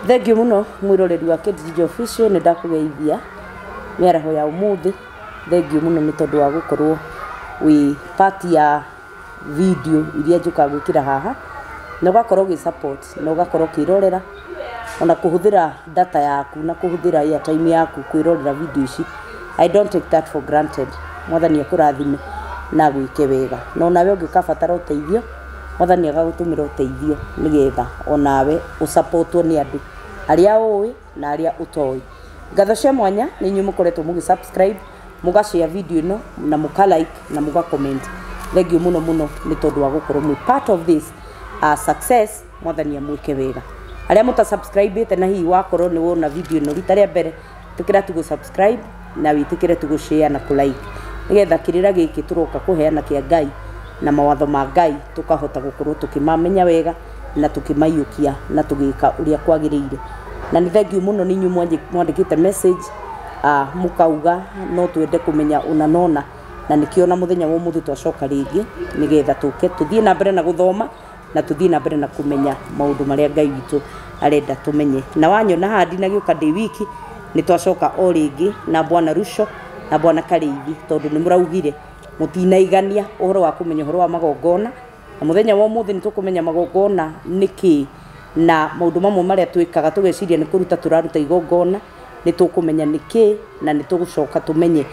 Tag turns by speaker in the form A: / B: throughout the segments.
A: Thank you muno mwiroreri wa KTG Official ni ndakugeithia miaraho ya umuthi. Thank you muno ni tondu wa gukorwo wi part ya video iria njuka gwikira haha na ugakorwo gi support na ugakorwo kirorera ona kuhuthira data yaku na kuhuthira airtime yaku kwirorera video ici. I don't take that for granted. Mwathani akurathime na gwike wega no nawe ungikabatara uteithio Mwathani agagutumira uteithio nigetha onawe usupportwo ni andu aria uwi na aria utoi. Ngatho cia mwanya ni nyu mukoretwo mugi subscribe muga share video ino na muka like na muga comment. Thank you muno muno ni tondu wa gukorwo mu part of this success. Mwathani amwike wega aria muta subscribe te na hi wakorwo ni wona video ino rita ria mbere tukira tugo subscribe na witikire tugo share na ku like nigetha kirira giki turoka kuheana kia Ngai na mawatho ma Ngai tukahota gukorwo tukimamenya wega na tukimayukia na tugika uria kwagirire. Na ni thank you muno ninyu mwandikite message mukauga no twende kumenya unanona na nikiona muthenya wa muthu twacoka ringi nigetha tuke tuthie na mbere na guthoma na tuthie na mbere na kumenya maundu maria Ngai witu arenda tumenye. Na wanyona handi na giuka ndi wiki ni twacoka o ringi na Bwana Rusho na Bwana Karithi tondu ni muraugire mutinaigania uhoro wa kumenya uhoro wa magongona na muthenya wa muthi ni tukumenya magongona niki na maundu mamwe maria twikaga tugeciria ni kuruta turaruta igongona ni tukumenya niki na ni tugucoka tumenye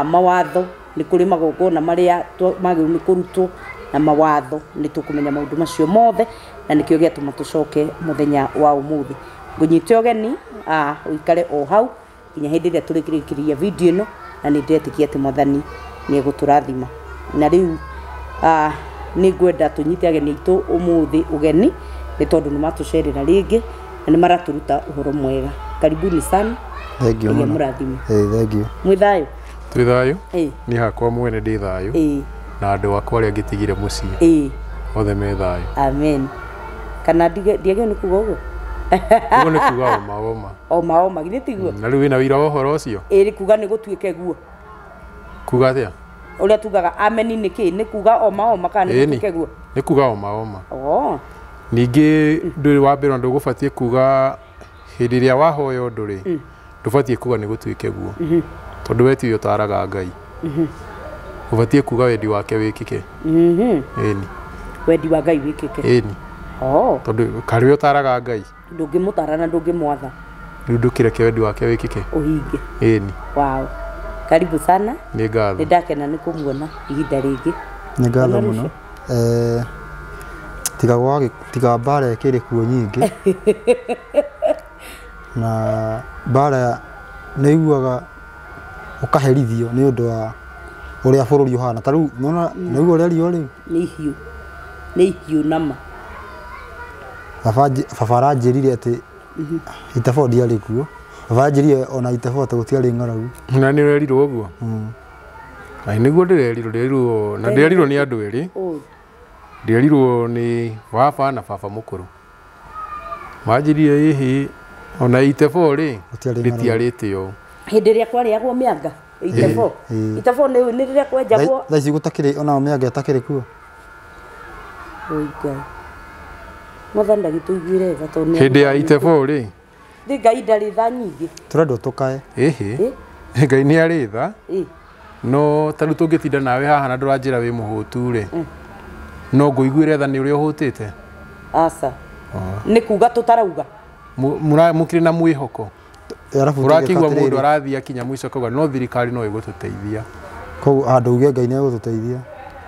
A: mawatho ni kuri magongona maria magiru ni kurutwo na mawatho ni tukumenya maundu macio mothe na nikio giatuma tucoke muthenya wa umuthi. Ngunyite ogeni uikare o hau inya hindi ria turikirikiria video ino na ni ndetikia ati Mwathani ni guturathima na riu ni ngwenda tunyite ageni itu umuthi ugeni ni tondu ni matucerera ringi na ni maraturuta uhoro mwega. Karibuni sana.
B: Thank you
A: murathima.
B: Thank you.
A: Mwithayo
C: twithayo ni hakwa mwene ndi thayo na andu akwa aria ngitigire mucii othe me thayo.
A: Amen. Kana ndiage ni kuga uguo
C: uguo ni kuga
A: oma githĩ tiguo
C: na riu wina wira uhoro ucio
A: iri kuga ni gutuike guo
C: kuga atia
A: uria tugaga amen ni ki ni kuga oma kana ni gutuike guo
C: ni kuga oma ningi nduri wa mbere ndu gubatie kuga hindi ria wahoya nduri ndubatie kuga ni gutuike guo tondu weti yo taraga Ngai ubatie kuga wendi wake wikike
A: wendi wa Ngai wikike
C: tondu kari yo taraga Ngai
A: ndungimutara na ndungimwatha
C: riu ndukireke wendi wake wikike
A: uhinge. Wow, karibu sana.
C: Ni ngatho
A: ni ndakena ni kumuona ihinda ringi.
B: Ni ngatho muno tiga bara kiri kuo nyingi na bara ni iguaga ukaherithio ni undu wa uria bururi uhana ta riu nona ni iguo ria rio riu
A: ni hiu nama
B: baba njirire ati itabo ndiari kuo baba njirire ona itabo ta gutiari ng'aragu
C: na ni werirwo uguo ai niguo ndirerirwo na ndirerirwo ni andu eri ndirerirwo ni baba na baba mukuru manjirire hihi ona itabo ri ritiarite yo
A: hindi ria kwariagwo mianga itabo ni riria kwenjagwo
B: thaici gutakiri ona mianga itakiri kuo
A: oiga Mwathani ndagituiguire wega tondu
C: hindi ya itebo ri
A: ndi Ngai ndari tha nyingi
B: turendo tukae
C: Ngai ni ari tha no tanu tungitinda nawe haha na nduranjira wi muhutu ri no nguiguire tha ni uri uhutite
A: asa ni kuga tutarauga
C: mukiri na mwihoko urakigwa mundu arathia kinya mwico kauga no thirikari no igututeithia
B: kou andu uge Ngai ni egututeithia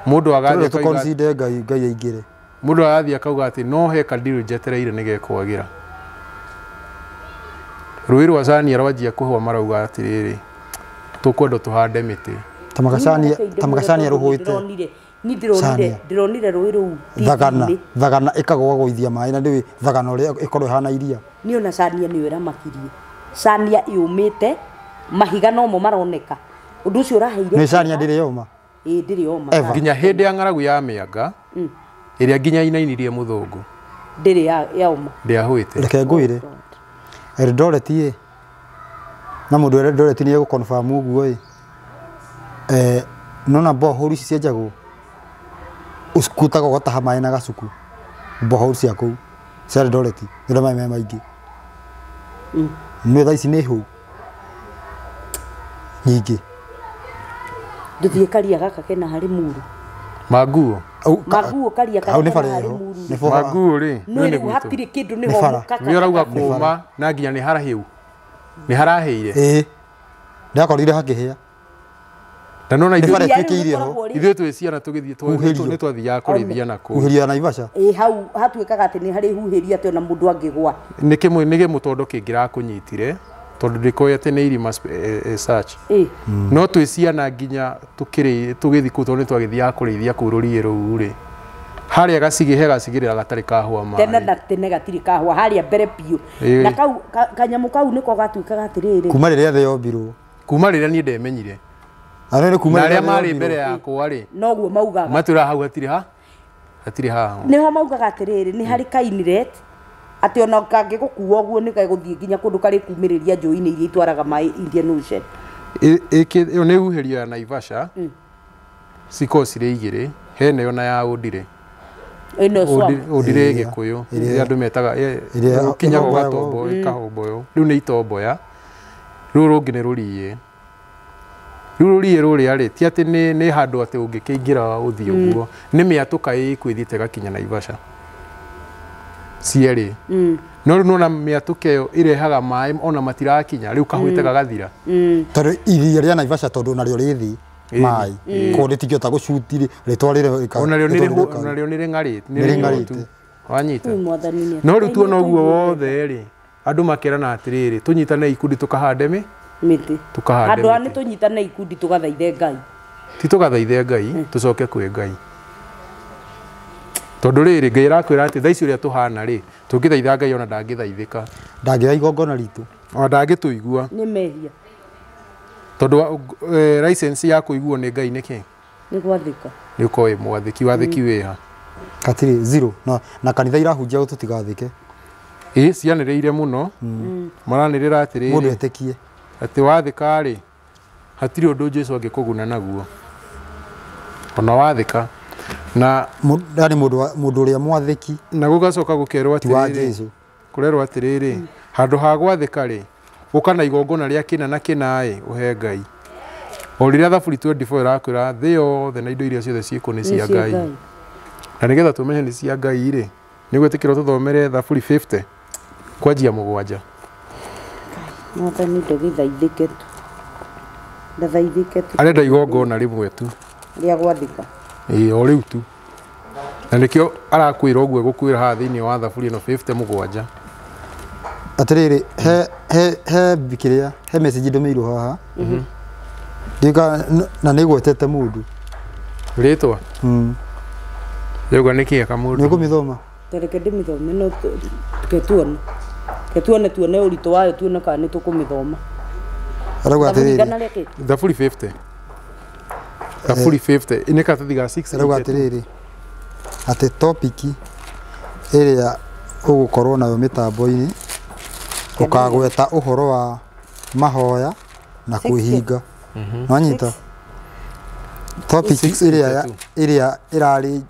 C: mundu agathia
B: kauga consider Ngai aingire
C: mundu arathia kauga ati no he kandiru jetereire nigekwagira rui rwa Sania rwajia kuhwa marauga atiriri tukwenda tuhande miti tamakacania ruhuite
A: ni ndironire rui ru
B: thagana ikagwa goithia mai na ndiwi thagana uri ikorwo hana iria
A: ni ona Sania ni wera makirie Sania yumite mahiga no mo maroneka undu ucio uraheire
B: ni Sania ndire yoma
A: ndire yoma
C: nginya hindi ya ng'aragu ya mianga iria nginya inainirie muthungu
A: ndire ya uma
C: ndiahuite
B: reke nguire Eldoret na mundu Eldoret ni gukonfirm uguo nona bohori cienjagwo uskutaga gutaha mai na gacuku bohori cia kuu cia Eldoret ndio mai maingi nä tha ici nä hå nyingä
A: Nduthiä karia gaka kena harĩ muru.
C: Maguo.
A: Maguo karia
B: hau nä
A: kena
B: bara
A: harĩ
B: ĩho
A: muru.
B: nä bara
C: Maguo rĩ
A: No
C: nĩ
A: nĩ
C: gwitũ.
A: hatirĩ kĩndũ nĩ
B: Nĩ
A: ho
B: bara.
A: kaka.
C: Nĩ ũrauga kũma na nginya nĩ harahiũ. Nĩ harahĩire.
B: ä ndä rakorire hakä hä a
C: Na nona
B: Nĩ bara
C: ithuĩ
B: ĩtuĩkĩire ho
C: ithuĩ twĩ ciana tũgĩthiĩ
B: Huhĩrio.
C: nĩ twathiaga kũrĩithia nakũu.
B: kuhä ria Naivasha
A: Hau hatuĩkaga atĩ nĩ harĩ huhĩria atĩ ona mũndũ angĩgwa.
C: Nĩ gĩmũtondo kĩngĩrakũnyitire tondũ ndĩkoĩ atĩ nĩ irima search. No twĩ ciana nginya tũgĩthiĩ kũu tondũ nĩ twagĩthiaga kũrĩithia kũu rũriĩ rũu rĩ. Harĩa gacigĩrĩra gatarĩ kahũa maĩ.
A: Tene na tene gatirĩ kahũa harĩa mbere biũ.
C: Ĩĩ.
A: Na kanyamũ kau nĩko gatuĩkaga atĩrĩrĩ.
B: kuma rä rä a thä yombirwo
C: Kuma rĩrĩa niĩ ndemenyire.
B: nä kuma
C: Na
B: rä
C: arĩa marĩ mbere yakwa rĩ
A: Noguo maugaga.
C: matũra hau hatirĩ haha.
A: Nĩho maugaga atĩrĩrĩ nĩ harĩ kainiret atĩ ona kangĩgũkua ũguo nĩ gegũthiĩ nginya kũndũ karĩ kumĩrĩria njũĩ-inĩ iria itwaraga maĩ Indian Ocean.
C: Ĩyo nĩ huhĩrio ya Naivasha. Cikoragwo cirĩ igĩrĩ. Hena ĩyo na ya Ũndirĩ.
A: Ĩno swamp.
C: Ũndirĩ Gĩkũyũ. Ĩrĩa andũ metaga ũkinyaga ũgatomboya ĩkahomboywo. Rĩu nĩ itomboya. Rũrũ rũngĩ nĩ rũriĩ. Rĩu rũriĩ rũrĩa rĩ ti atĩ nĩ handũ atĩ ũngĩkĩingĩra ũthiĩ ũguo. Nĩ mĩatũka ĩkwĩthiĩte gakinya Naivasha. Cierĩ. No rĩu nona mĩatũka ĩyo ĩrehaga maĩ ona matirakinya rĩu kahũĩte gagathira.
B: tondå iria rĩa Naivasha tondå narĩo rĩ thĩ maĩ koguo rĩtingĩhota gũcuti rĩtwa rĩrĩ
C: Onarĩo nĩ rĩng'arĩte.
B: rĩng'arĩte.
C: Wanyita.
A: Mwathani nĩ
C: No rĩu tuona ũguo wothe rĩ andũ makerana atĩrĩrĩ tũnyitane ikundi tũkahande
A: mĩtĩ.
C: tũkahande
A: Andũ aya nĩ
C: mĩtĩ.
A: tũnyitane ikundi tũgathaithe Ngai.
C: Ti tũgathaithe Ngai tũcoke kwĩ Ngai. Tondũ rĩrĩ Ngai arakwĩra atĩ thaa ici ũrĩa tũhana rĩ tũngĩthaitha Ngai ona ndangĩthaithĩka.
B: ndangĩoya igongona ritũ
C: Ona ndangĩtũigua.
A: Nĩ mehia.
C: Tondũ license ya kũiguo nĩ Ngai nĩkĩ?
A: Nĩ gwathĩka.
C: Nĩ ũkorwo wĩ mwathĩki wathĩki wĩha.
B: gatirĩ zero na kanitha irahunjia tũtigathĩke
C: Ĩ cianĩrĩire mũno maranĩrĩra
B: mũndũ
C: atĩrĩrĩ
B: etĩkie
C: atĩ wathĩka rĩ hatirĩ ũndũ Jesũ angĩkũguna naguo. Ona wathĩka na
B: yani mũndũ ũrĩa mwathĩki
C: na gũgacoka gũkerwo
B: ti wa
C: atĩrĩrĩ
B: Jesũ
C: kũrerwo atĩrĩrĩ handũ ha gwathĩka rĩ ũka na igongona rĩa kĩna na kĩna ũhe Ngai. O rĩrĩa Thaburi 24 ĩrakwĩra thĩ yothe na indo iria ciothe ciĩkuo nĩ cia Ngai. Na nĩgetha tũmenye nĩ cia Ngai rĩ nĩ gwĩtĩkĩrwo tũthomere Thaburi 50 kwanjia 7.
A: Mwathani ndũgĩthaithĩke tu. Ndathaithĩke tu.
C: Arenda igongona rĩmwe tu.
A: Rĩa gwathĩka.
C: O rĩu tu. Na nĩkĩo arakwĩra ũguo gũkwĩra haha thĩinĩ wa Thaburi ĩno 50:7.
B: atĩrĩrĩ he kĩrĩa he message ndũmĩirwo haha na nĩ gwetete mũndũ
C: Rĩtwa rĩuga nĩ kĩega
B: nĩ
C: mũndũ.
B: ũkũmĩthoma
A: Tareke ndĩmĩthome no tuone ũritũ wayo tuone kana nĩ tũkũmĩthoma.
B: arauga atĩrĩrĩ
C: Thaburi 50. Thaburi 50 nĩ katathi ga 6.
B: arauga atĩrĩrĩ atĩ topic ĩrĩa ũgũkorwo nayo mĩtambo-inĩ ũkagweta ũhoro wa mahoya na kwĩhinga. Wanyita topic ĩrĩa ĩrarĩ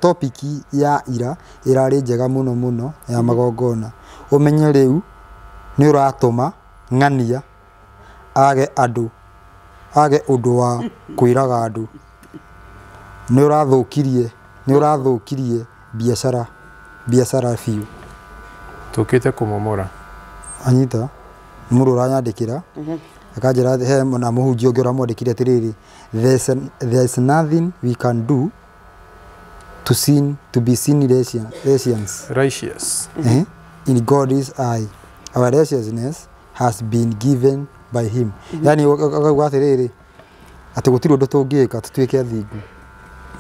B: topic ya ira ĩrarĩ njega mũno ya magongona. Ũmenye rĩu nĩ ũratũma ng'ania age ũndũ wa kwĩraga andũ. Nĩ ũrathũkirie biacara biũ.
C: Tũkĩte kũmomora.
B: Anyita mũndũ ũranyandĩkĩra akanjĩra he na mũhunjia ũngĩ ũramwandĩkire atĩrĩrĩ there is nothing we can do to be seen righteous in God's eye. Our righteousness has been given by him. Yani akauga atĩrĩrĩ atĩ gũtirĩ ũndũ tũngĩka tũtuĩke athingu.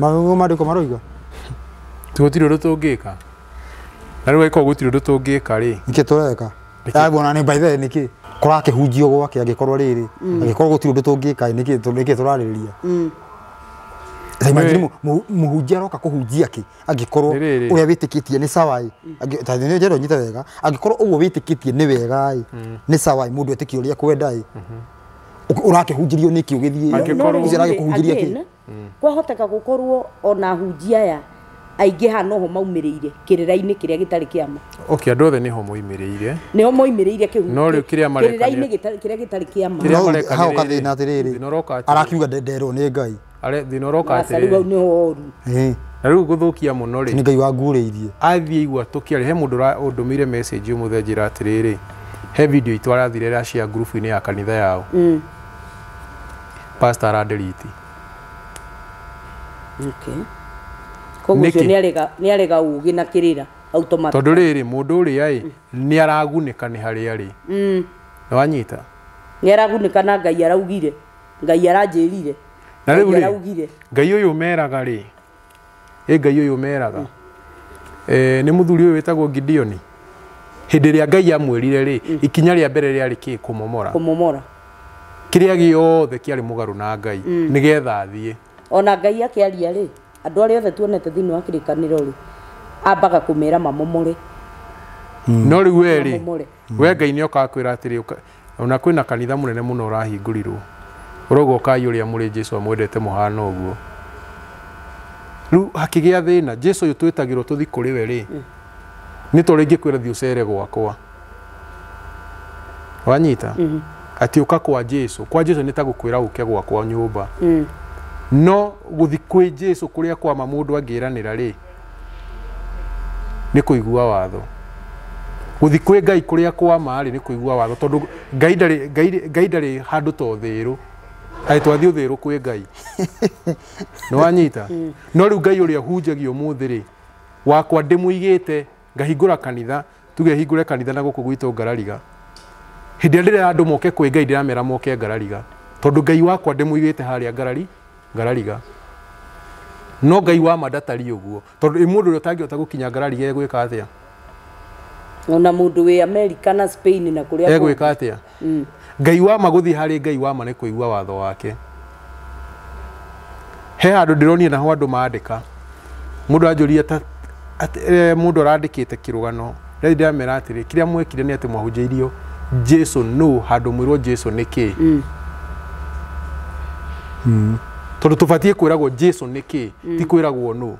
B: Maandĩko maroiga
C: gũtirĩ ũndũ tũngĩka. Na rĩu angĩkorwo gũtirĩ ũndũ tũngĩka rĩ
B: nĩkĩ tũreka? Bona nĩ by the way nĩkĩ kũrakĩhunjio gwake angĩkorwo rĩrĩ angĩkorwo gũtirĩ ũndũ tũngĩka nĩkĩ tũrarĩrĩria. Mũhunjia aroka kũhunjia kĩ angĩkorwo ũrĩa wĩtĩkĩtie nĩ sawa tondũ nĩ njĩra ũnyite wega angĩkorwo ũguo wĩtĩkĩtie nĩ wega nĩ sawa mũndũ etĩkie ũrĩa kwenda ũrakĩhunjĩrio nĩkĩ ũgĩthiĩ ũragĩkũhunjĩria kĩ.
A: Kwahoteka gũkorwo ona hunjia aya aingĩ hano ho maumireire kirira-ini kiria gitari kiama
C: okay andũ othe niho moimĩrĩire
A: niho moimĩrĩire kĩhuki
C: no rĩu kĩrĩa mareka
A: kirira-ini kiria gitari kiama
B: hau kathina atiriri arakiuga nderwo nĩ Ngai
C: thina ũroka atĩrĩrĩ
A: rĩu nĩho oru
C: na rĩu gũthũkia mũno rĩ
B: nĩ Ngai wangurĩirie
C: athiĩ igua tũkĩarĩ he mũndũ ũndũmĩire message ũmũthĩ njĩra atĩrĩrĩ he video itũ arathire ra share group-inĩ ya kanitha yao pastor aradelete
A: okay koguo nĩ arega ugi na kirira automatic
C: tondũ rĩrĩ mũndũ ũrĩa nĩ aragunĩka nĩ harĩa arĩ nĩ wanyita
A: nĩ aragunĩka na Ngai araugire Ngai aranjĩrire
C: na rĩu rĩ Ngai ũyũ meraga rĩ Ngai ũyũ meraga nĩ mũthuri ũyũ wĩtagwo Gideon hĩndĩ ĩrĩa Ngai amwĩrire rĩ ikinya rĩa mbere rĩarĩ kĩ kũmomora kĩrĩa gĩothe kĩarĩ mũgarũ na Ngai nĩgetha athiĩ
A: ona Ngai akĩaria rĩ andũ arĩa othe tuonete thĩinĩ wa kĩrĩkanĩro rĩ ambaga kũmera mamomore
C: no rĩu we Ngai nĩ okakwĩra atĩrĩ ona kwĩna kanitha mũnene mũno ũrahingũrirwo ũrogo kai ũrĩa mũrĩ Jesũ amwendete mũhana ũguo rĩu hakĩgĩa thĩna Jesũ ũyũ twĩtagĩrwo tũthi kũrĩ we rĩ nĩ tondũ ingĩkwĩra thiĩ ũcere gwakwa wanyita atĩ ũka kwa Jesũ nĩ ta gũkwĩra ũke gwakwa nyũmba no gũthi kwĩ Jesũ kũrĩa kwama mũndũ angĩranĩra rĩ nĩ kũigua watho gũthi kwĩ Ngai kũrĩa kwama rĩ nĩ kũigua watho tondũ Ngai ndarĩ handũ to thĩrũ twathiĩ ũthĩrũ kwĩ Ngai nĩ wanyita no rĩu Ngai ũrĩa hunjagio mũthĩ rĩ wakwa ndĩmũigĩte ngahingũra kanitha tuge hingũre kanitha na gũkũ gwitũ Ngarariga hĩndĩ ĩrĩa andũ moke kwĩ Ngai ndiramera moke Ngarariga tondũ Ngai wakwa ndĩmũigĩte harĩa Ngarariga no Ngai wa mandatari ũguo tondũ mũndũ ũrĩa ũtangĩhota gũkinya Ngarariga egwĩka atĩa
A: ona mũndũ wĩ America na Spain na kũrĩa
C: egwĩka atĩa Ngai wa magũthi harĩ Ngai wa nĩ kũigua watho wake he handũ ndĩronire naho andũ mandĩka mũndũ anjũria mũndũ arandĩkĩte kĩrũgano rĩu ndĩramera atĩrĩ kĩrĩa mwekire nĩ atĩ mwahunjĩirio Jesũ no handũ mwĩrwo Jesũ nĩ kĩ tondũ tũbatiĩ kwĩragwo Jesũ nĩ kĩ ti kwĩragwo no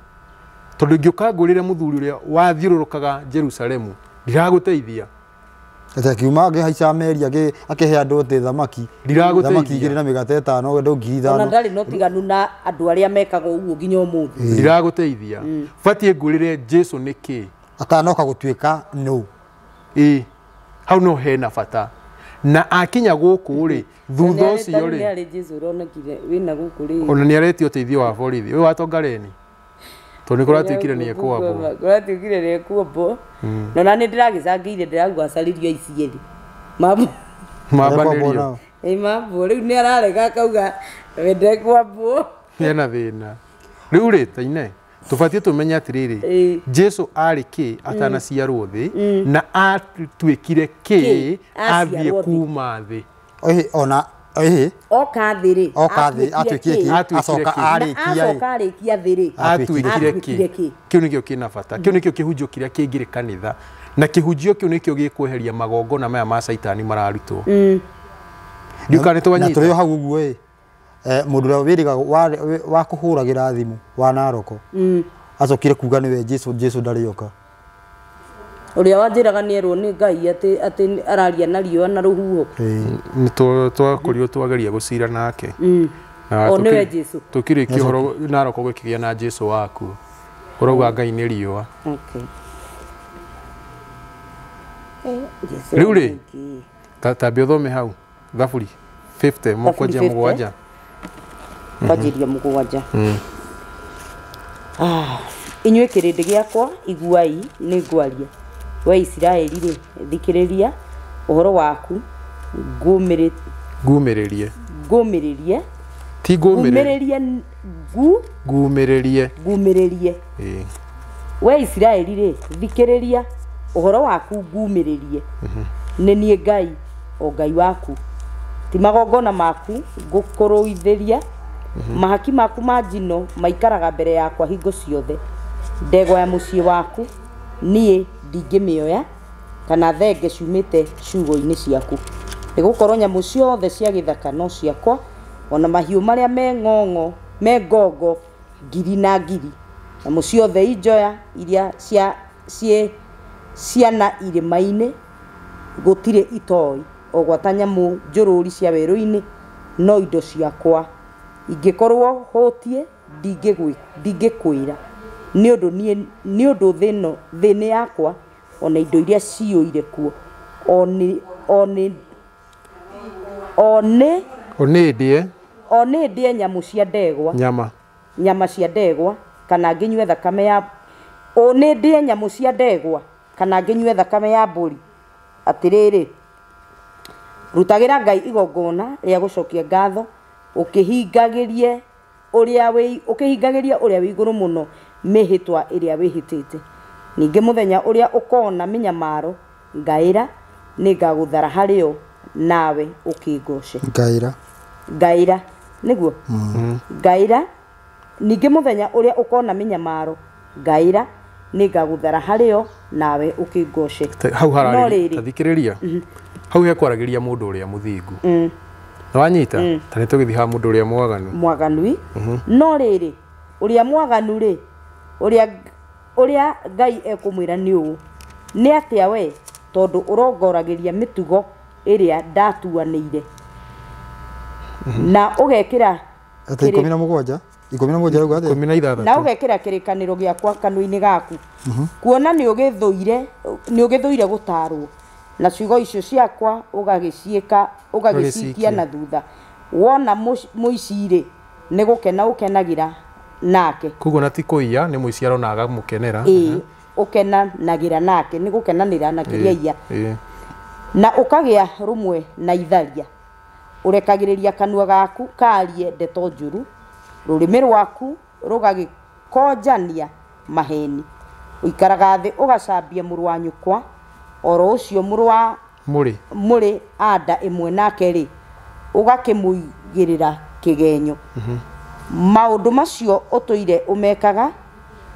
C: tondũ ingĩũka ngũrĩre mũthuri ũrĩa wathiũrũrũkaga Jerusalemu ndiragũteithia
B: ata kiuma akĩhaica meri akĩhe andũ othe thamaki igĩrĩ na mĩgate ĩtano andũ 5,000
A: ona ndarĩ no tiganu na andũ arĩa mekaga ũguo nginya ũmũthĩ
C: ndiragũteithia batiĩ ngũrĩre Jesũ nĩ kĩ
B: atanoka gũtuĩka no
C: hau no hena bata na akinya gũkũ rĩ thutha ũcio rĩ
A: nĩ arĩ Jesũ ronekire wĩna gũkũ rĩ
C: ona nĩ aretio ũteithio wa borithi ũyũ watongareni tondũ nĩkũratuĩkire nĩ
A: ekuombo nona nĩ ndĩragĩcangĩire ndĩragua acaririo aici erĩ
C: mambanĩrio
A: mambo rĩu nĩ ararega akauga wende kwambwo
C: hena thĩna rĩu rĩ Taine tũbatiĩ tũmenye atĩrĩrĩ Jesũ arĩ kĩ atanaciarwo thĩ na atuĩkire kĩ athiĩ kuma thĩ
B: ona
A: oka thĩ rĩ
B: atuĩkire acoka
A: arĩkia thĩ rĩ
C: atuĩkire kĩ kĩu nĩkĩo kĩna bata kĩu nĩkĩo kĩhunjio kĩrĩa kĩngĩrĩ kanitha na kĩhunjio kĩu nĩkĩo gĩkweheria magongona maya ma Saitani mararutwo ndiũka nĩ twanyita
B: na tũrĩ hau ũguo mũndũ ũrĩa wĩrĩga wa kũhũragĩra thimũ wa Naroko acokire kuga nĩwe Jesũ ndarĩ oka
A: ũrĩa wanjĩraga nĩerwo nĩ Ngai atĩ araria na riũa na rũhuho
C: nĩ twakũrio twageria gũcira nake
A: nĩwe Jesũ
C: tũkĩrĩkia ũhoro Naroko gwĩkĩgĩa na Jesũ waku ũrauga Ngai nĩ riũa rĩu rĩ tambe ũthome hau Thaburi 50 mũkwanjia mũgwanja
A: kwanjĩria mũgwanja inyuĩ kĩrĩndĩ gĩakwa iguai nĩ ngwaria we Isiraeli rĩ thikĩrĩria ũhoro waku ngumĩrĩrie ti ngumĩrĩrie we Isiraeli rĩ thikĩrĩria ũhoro waku ngumĩrĩrie nĩ niĩ Ngai o Ngai waku ti magongona maku ngũkũrũithĩria mahaki maku ma njino maikaraga mbere yakwa hingo ciothe ndegwa ya mũciĩ waku niĩ ndingĩmĩoya kana thenge ciumĩte ciugo-inĩ ciaku nĩgũkorwo nyamũ ciothe cia gĩthaka no ciakwa ona mahiũ marĩa me ngongo ngiri na ngiri nyamũ ciothe injoya iria ciana irĩma-inĩ gũtirĩ itoi o gwata nyamũ njũrũri cia werũ-inĩ no indo ciakwa ingĩkorwo hũtie ndingĩkwĩra nĩ ũndũ thĩinĩ yakwa ona indo iria ciyũire kuo ndĩe nyamũ cia ndegwa nyama cia ndegwa kana ngĩnyue thakame ya ndĩe nyamũ cia ndegwa kana ngĩnyue thakame ya mbũri atĩrĩrĩ rutagĩra Ngai igongona rĩa gũcokia ngatho ũkĩhingagĩrie ũrĩa wĩ igũrũ mũno mĩhĩtwa ĩrĩa wĩhĩtĩte ningĩ mũthenya ũrĩa ũkona mĩnyamaro ngaĩra nĩngagũthara harĩo nawe ũkĩngoce ngaĩra nĩguo ngaĩra ningĩ mũthenya ũrĩa ũkona mĩnyamaro ngaĩra nĩngagũthara harĩo nawe ũkĩngoce
C: hau hararĩ thikĩrĩria hau hekwaragĩria mũndũ ũrĩa mũthingu wanyita ta nĩtũgĩthiĩ ha mũndũ ũrĩa mwaganu
A: no rĩrĩ ũrĩa mwaganu rĩ ũrĩa Ngai ekũmwĩra nĩ ũũ nĩ atĩa we tondũ ũrongoragĩria mĩtugo ĩrĩa ndatuanĩire na ũgekĩra
B: 17
A: na ũgekĩra kĩrĩkanĩro gĩakwa kanua-inĩ gaku kuona nĩ ũgĩthũire gũtarwo na ciugo icio ciakwa ũgagĩcikia na thutha wona mũici-rĩ nĩ gũkena ũkenagĩra nake
C: koguo na ti kũiya nĩ mũici aronaga mũkenera
A: ũkenanagĩra nake nĩ gũkenanĩra na kĩrĩa iya na ũkagĩa rũmwe na itharia ũrekagĩrĩria kanua gaku karie ndeto njũru rũrĩmĩ rwaku rũgagĩkonjania maheni ũikaraga thĩ ũgacambia mũrũ wa nyũkwa oro ũcio mũrũ wa mũrĩ anda ĩmwe nake-rĩ ũgakĩmũigĩrĩra kĩgenyo maũndũ macio ũtũire ũmekaga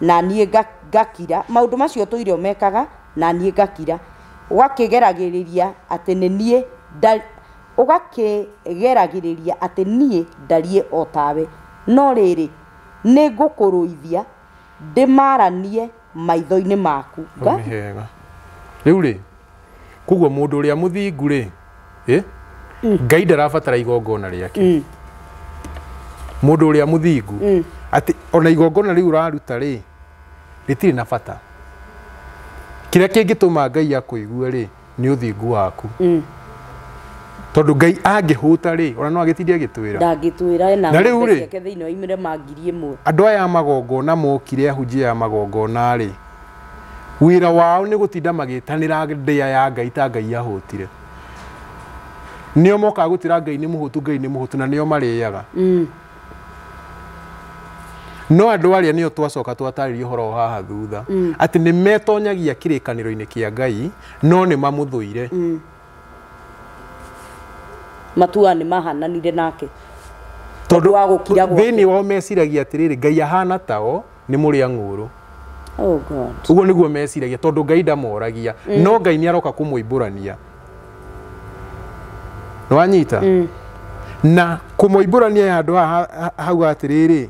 A: na niĩ ngakira maũndũ macio ũtũire ũmekaga na niĩ ngakira ũgakĩgeragĩrĩria atĩ niĩ ndariĩ o tawe no rĩrĩ nĩ ngũkũrũithia ndĩmaranie maitho-inĩ maku
C: rĩu rĩ koguo mũndũ ũrĩa mũthingu rĩ Ngai ndarabatara igongona rĩake mũndũ ũrĩa mũthingu atĩ ona igongona rĩu ũraruta rĩ rĩtirĩ na bata kĩrĩa kĩngĩtũma Ngai akũigue rĩ nĩ ũthingu waku tondũ Ngai angĩhũta rĩ ona no agĩtindie agĩtwĩra
A: ndangĩtwĩra
C: na rĩu rĩ
A: thĩinĩ wa imĩre mangiri ĩmwe
C: andũ aya magongona mokire ahunjia ya magongona rĩ wĩra wao nĩ gũtinda magĩtanĩra ndĩa ya Ngai ta Ngai ahũtire nĩo mokaga gũtĩra Ngai nĩ mũhũtu na nĩo marĩaga no andũ arĩa nĩo twacoka twatarĩria ũhoro haha thutha atĩ nĩ metonyagia kĩrĩkanĩro-inĩ kĩa Ngai no nĩ mamũthũire
A: matua nĩ mahananire nake tondũ wa gũkira gwake
C: thĩinĩ wao meciragia atĩrĩrĩ Ngai ahana tao nĩ mũrĩa ng'ũrũ
A: God
C: ũguo nĩguo meciragia tondũ Ngai ndamoragia no Ngai nĩ aroka kũmũimbũrania nĩwanyita na kũmũimbũrania andũ hau atĩrĩrĩ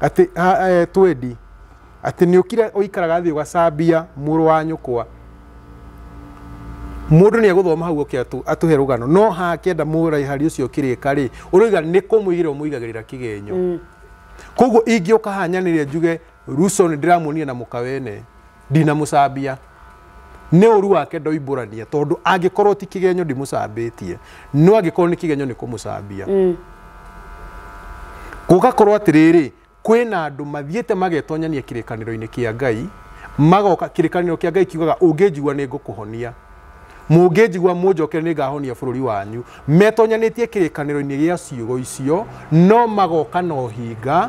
C: atĩ twendi atĩ nĩ ũkire ũikaraga thĩ ũgacambia mũrũ wa nyũkwa mũndũ nĩ agũthoma hau atũhe rũgano no hakĩenda mũraihari ũcio kĩrĩka rĩ ũroiga nĩ kũmũigĩra ũmũigagĩrĩra kĩgenyo koguo ingĩũka hanyanĩre njuge Russo nĩ ndĩramuonia na mũkawene ndinamũcambia nĩ ũru wake ndoimbũrania tondũ angĩkorwo ti kĩgenyo ndimũcambĩtie no angĩkorwo nĩ kĩgenyo nĩ kũmũcambia gũgakorwo atĩrĩrĩ kwĩna andũ mathiĩte magetonyania kĩrĩkanĩro-inĩ kĩa Ngai magoka kĩrĩkanĩro kĩa Ngai kiugaga ũngĩnjigua nĩ ngũkũhonia mũngĩnjigua mũnjokere nĩ ngahonia bũrũri wanyu metonyanĩtie kĩrĩkanĩro-inĩ gĩa ciugo icio no magoka na ũhinga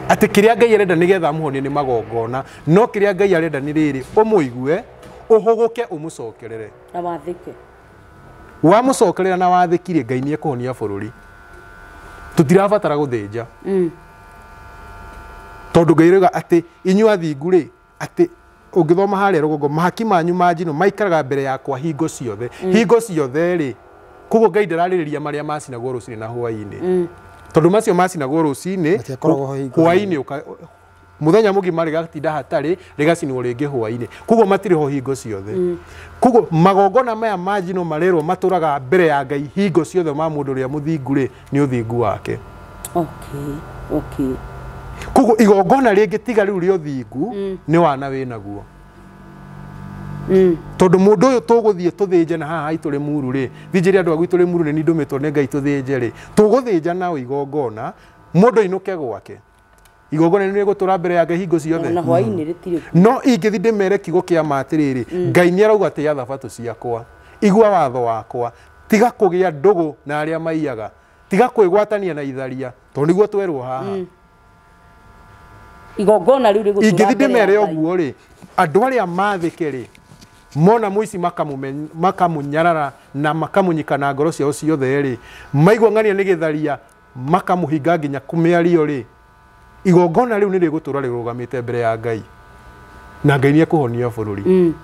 C: atĩ kĩrĩa Ngai arenda nĩgetha mũhonie nĩ magongona no kĩrĩa Ngai arenda nĩ rĩrĩ ũmũigue ũhũgũke ũmũcokerere
A: na wathĩke
C: wamũcokerera na wathĩkire Ngai nĩ ekũhonia bũrũri tũtirabatara gũthĩnja tondũ Ngai rĩuga atĩ inyuĩ athingu rĩ atĩ ũngĩthoma harĩa rũgongo mahaki manyu ma njino maikaraga mbere yakwa hingo ciothe rĩ koguo Ngai ndararĩrĩria marĩa macinagwo rũcinĩ na hwaĩ-inĩ tondũ macio macinagwo rũcinĩ hwaĩ-inĩ muthenya mugima rigatinda hatari rigacinwo ringi hwaini kugo matire ho hingo ciothe kugo magongona maya majino marerwo maturaga mbere ya Ngai hingo ciothe ma mundu ria muthingu ri ni uthingu wake.
A: Okay.
C: Kugo igongona ringi tiga riu ri uthingu ni wana winaguo. Tondu mundu uyu tuguthie tuthinje na haha ituri muru ri thinjiri andu agwituri muru ni ndumitwo ne Ngai tuthinje ri tuguthinja na igongona mundu inuke gwake igongona ni gutura mbere ya Ngai hingo ciothe
A: na hwaini ritire
C: no ingithi ndimere kigo kia matiriri Ngai ni arauga ati ya thabatu ciakwa igwa watho wakwa tiga kugia ndugu na aria maiyaga tiga kwigwatania na itharia tondu niguo twerwo haha
A: igongona riu rigutura
C: ingithi ndimere oguo ri andu aria mathike ri mona muici makamunyarara na makamunyikana ngoro ciao ciothe ri maigwa ngania ni githaria makamuhinga nginya kumiario ri igongona riu ni rigutura rirugamite mbere ya Ngai na Ngai ni ekuhonia bururi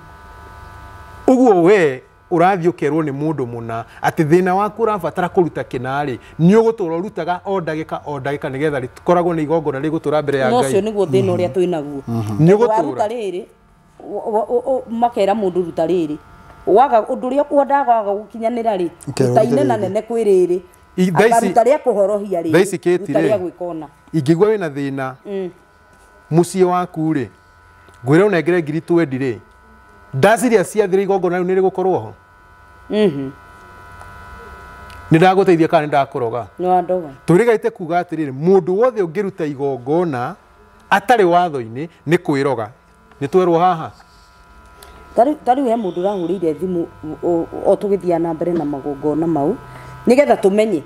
C: uguo we urathio kerwo ni mundu muna ati thina waku urabatara kuruta kinari ni ugutura rutaga o ndagika nigetha rikoragwo ni igongona rigutura mbere ya Ngai
A: no cio niguo thina uria twinaguo
C: ni ugutura
A: riri makera mundu ruta riri waga undu ria kwendaga gukinyanira ri taine na nene kwiriri ruta ria kuhorohia ri ruta ria gwikona
C: ingigwa wina thina mucie waku ri ngwira unengere 20 ri ndaciria ciathire igongona riu ni rigukorwo ho ni ndaguteithia kana ndakuroga
A: no andoga
C: turigaite kuga atiriri mundu wothe ungiruta igongona atari watho-ini ni kwiroga ni twerwo haha
A: tari we mundu rahurire thimu o tugithia na mbere na magongona mau nigetha tumenye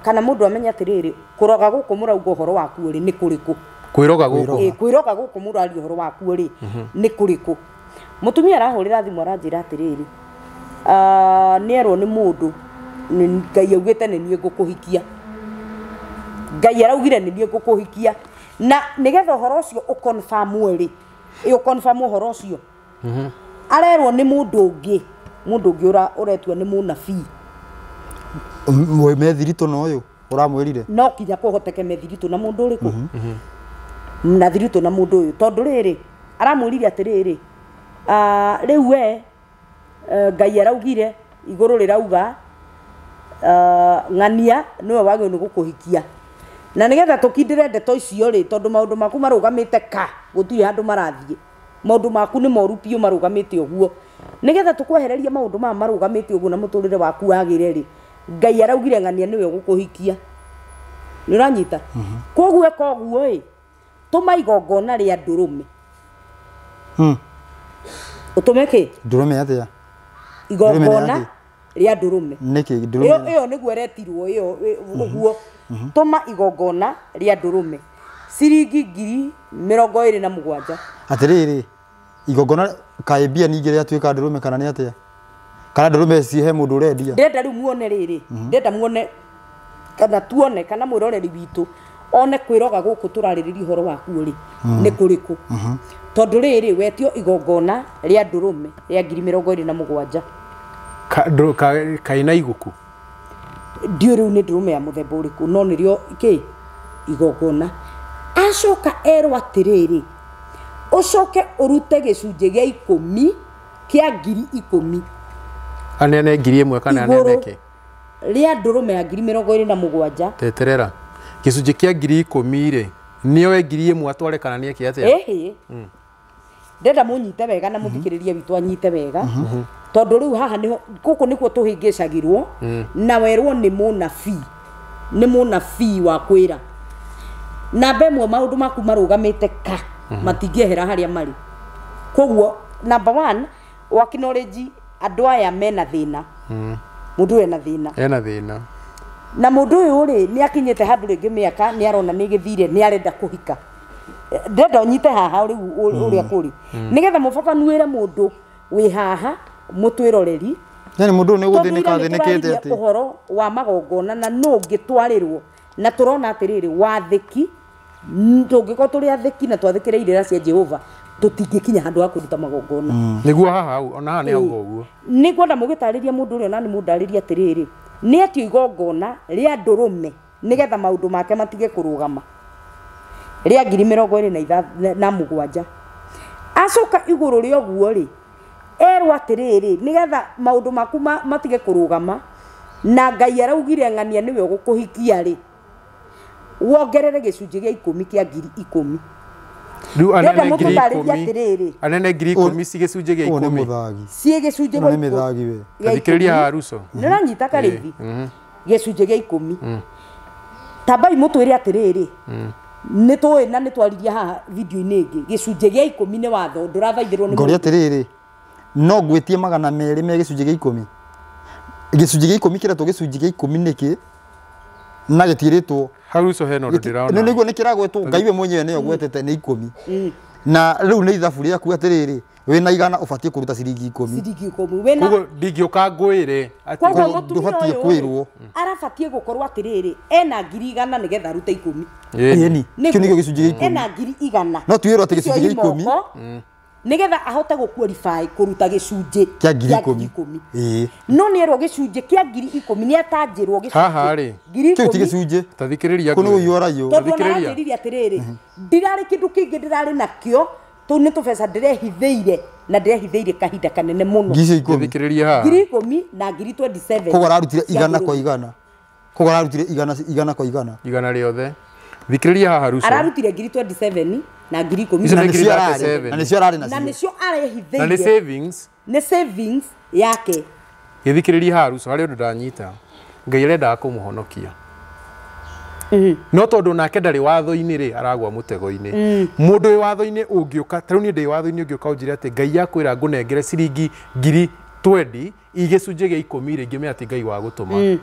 A: kana mundu amenya atiriri kuroga guku murauga uhoro waku ri ni kuriku
C: kwiroga guku
A: kwiroga guku murari uhoro waku ri ni kuriku mutumia arahurira thimu aranjira atiriri nierwo ni mundu Ngai augite ni nie ngukuhikia Ngai araugire ni nie ngukuhikia na nigetha uhoro ucio ukonfirm ri ukonfirm uhoro ucio arerwo ni mundu ungi uretwa ni munabii
B: mwe methirito no uyu uramwirire
A: no kinya kuhoteke methirito na mundu uriku na thirito na mundu uyu tondu riri aramwirire atiriri riu we Ngai araugire iguru rirauga ng'ania niwe wagio ni gukuhikia na nigetha tukindire ndeto icio ri tondu maundu maku marugamite ka gutiri handu marathie maundu maku ni moru piu marugamite uguo nigetha tukwehereria maundu ma marugamite uguo na muturire waku wagire ri Ngai araugire ng'ania niwe gukuhikia ni uranyita koguo ekoguo ri tuma igongona ria ndurume utumeke
B: ndurume atia
A: igongona ria ndurume
B: niki ndurume
A: iyo niguo retirwo iyo uguo tuma igongona ria ndurume ciringi 27,000
B: atiriri igongona kaibia ningi ria twika ndurume kana ni atia kana ndurume cihe mundu urendia
A: ndenda riu muone riri ndenda muone kana tuone kana mwiroreri witu one kwiroga guku turaririria horo waku ri ni kuriku tondu riri wetio igongona ria ndurume ria 27,000
C: kaina iguku
A: ndio riu ni ndurume ya muthemba uriku no nirio ki igongona acoka erwa atiriri ucoke urute gicunje gia 10 kia 10,000
C: anene 1,000 kana anene ki
A: ria ndurume ya 27,000
C: teterera gicunje kia 10,000 ri niyo 1,000 atware kana ni ki atia
A: ndenda munyite wega na muthikiririe witu anyite wega tondu riu haha niho guku nikuo tuhingicagirwo na werwo ni munabii wa kwira namba imwe maundu maku marugamite ka matingehera haria mari koguo number 1 wa knowledge andu aya mena thina mundu ena thina na mundu uyu ri ni akinyite handu ringi miaka ni arona ni githire ni arenda kuhika ndenda nyite haha uria kuri nigetha mubabanuire mundu wi haha mutwiroreri
B: yani mundu ni guthinika thinikite ati
A: uhoro wa magongona na no ngitwarirwo na turona atiriri wathiki tungiko turi athiki na twathikireire ra cia Jehova tutingikinya handu ha kuruta magongona
C: niguo haha ona haha ni haugo uguo
A: ni kwenda mugitariria mundu uria nani mundariria atiriri ni atio igongona ria ndurume nigetha maundu make matige kurugama ria 27,000 acoka iguru ria oguo ri erwa atiriri nigetha maundu maku matige kurugama na Ngai araugire ng'ania niwe ugukuhikia ri wongerere gicunji gia 10 kia 10,000
C: riu anene 10,000 cigicunji gia 10
A: cie gicunji
B: gia 10
C: thikiriria haruso
A: niranyita karithi gicunji gia 10 tabai mutwire atiriri nitwe na nitwariria haha video-ini ingi gicunji gia 10 ni watho ndurathaithirwo ni
B: ngori atiriri no ngwitie 200 me gicunji gia 10 gicunji gia 10 kiratwo gicunji gia 10 niki na gitiritwo
C: haruso heno ndiraona
B: niguo nikiragwetwo Ngai we mwenyewe niyo gwetete ni 10 na riu ni ithabu riaku atiriri wina igana ubatie kuruta ciringi 10
A: wina
C: kugo ndingioka ngwire
A: ati
B: ndubatie kwirwo
A: arabatie gukorwo atiriri ena 100 nigetha rute 10
B: yeni kio nigio gicunji gia 10
A: ena 100
B: no twirwo ati gicunji gia 10
A: nigetha ahote guqualify kuruta gicunji
B: kia 10,000
A: no ni erwo gicunji kia 10,000 ni atanjirwo gicunji
C: haha ri
B: kio ti gicunji
C: tathikiriria
B: kuno yora yo
A: tathikiriria atiriri ndirari kindu kingi ndirari nakio tu ni tubesa ndirehithiire na ndirehithiire kahinda kanene muno
C: tathikiriria haha
A: 10,000 na 27
B: kogo ararutire igana kwa igana kogo ararutire igana kwa igana
C: riothe thikiriria haha haruso
A: ararutire 27 na 10,000
B: na nicio arari
A: na nicio arehithiire
C: na ni
A: savings yake
C: githikiriria haha haruso hari undu ndanyita Ngai arenda kumuhonokia no tondu nake ndari watho-ini ri aragwa mutego-ini mundu wi watho-ini ungiuka tariu ni ndi watho-ini ungiuka unjire ati Ngai akwira ngunengere ciringi 20,000 igicunji gia 10 ringi me ati Ngai wa gutuma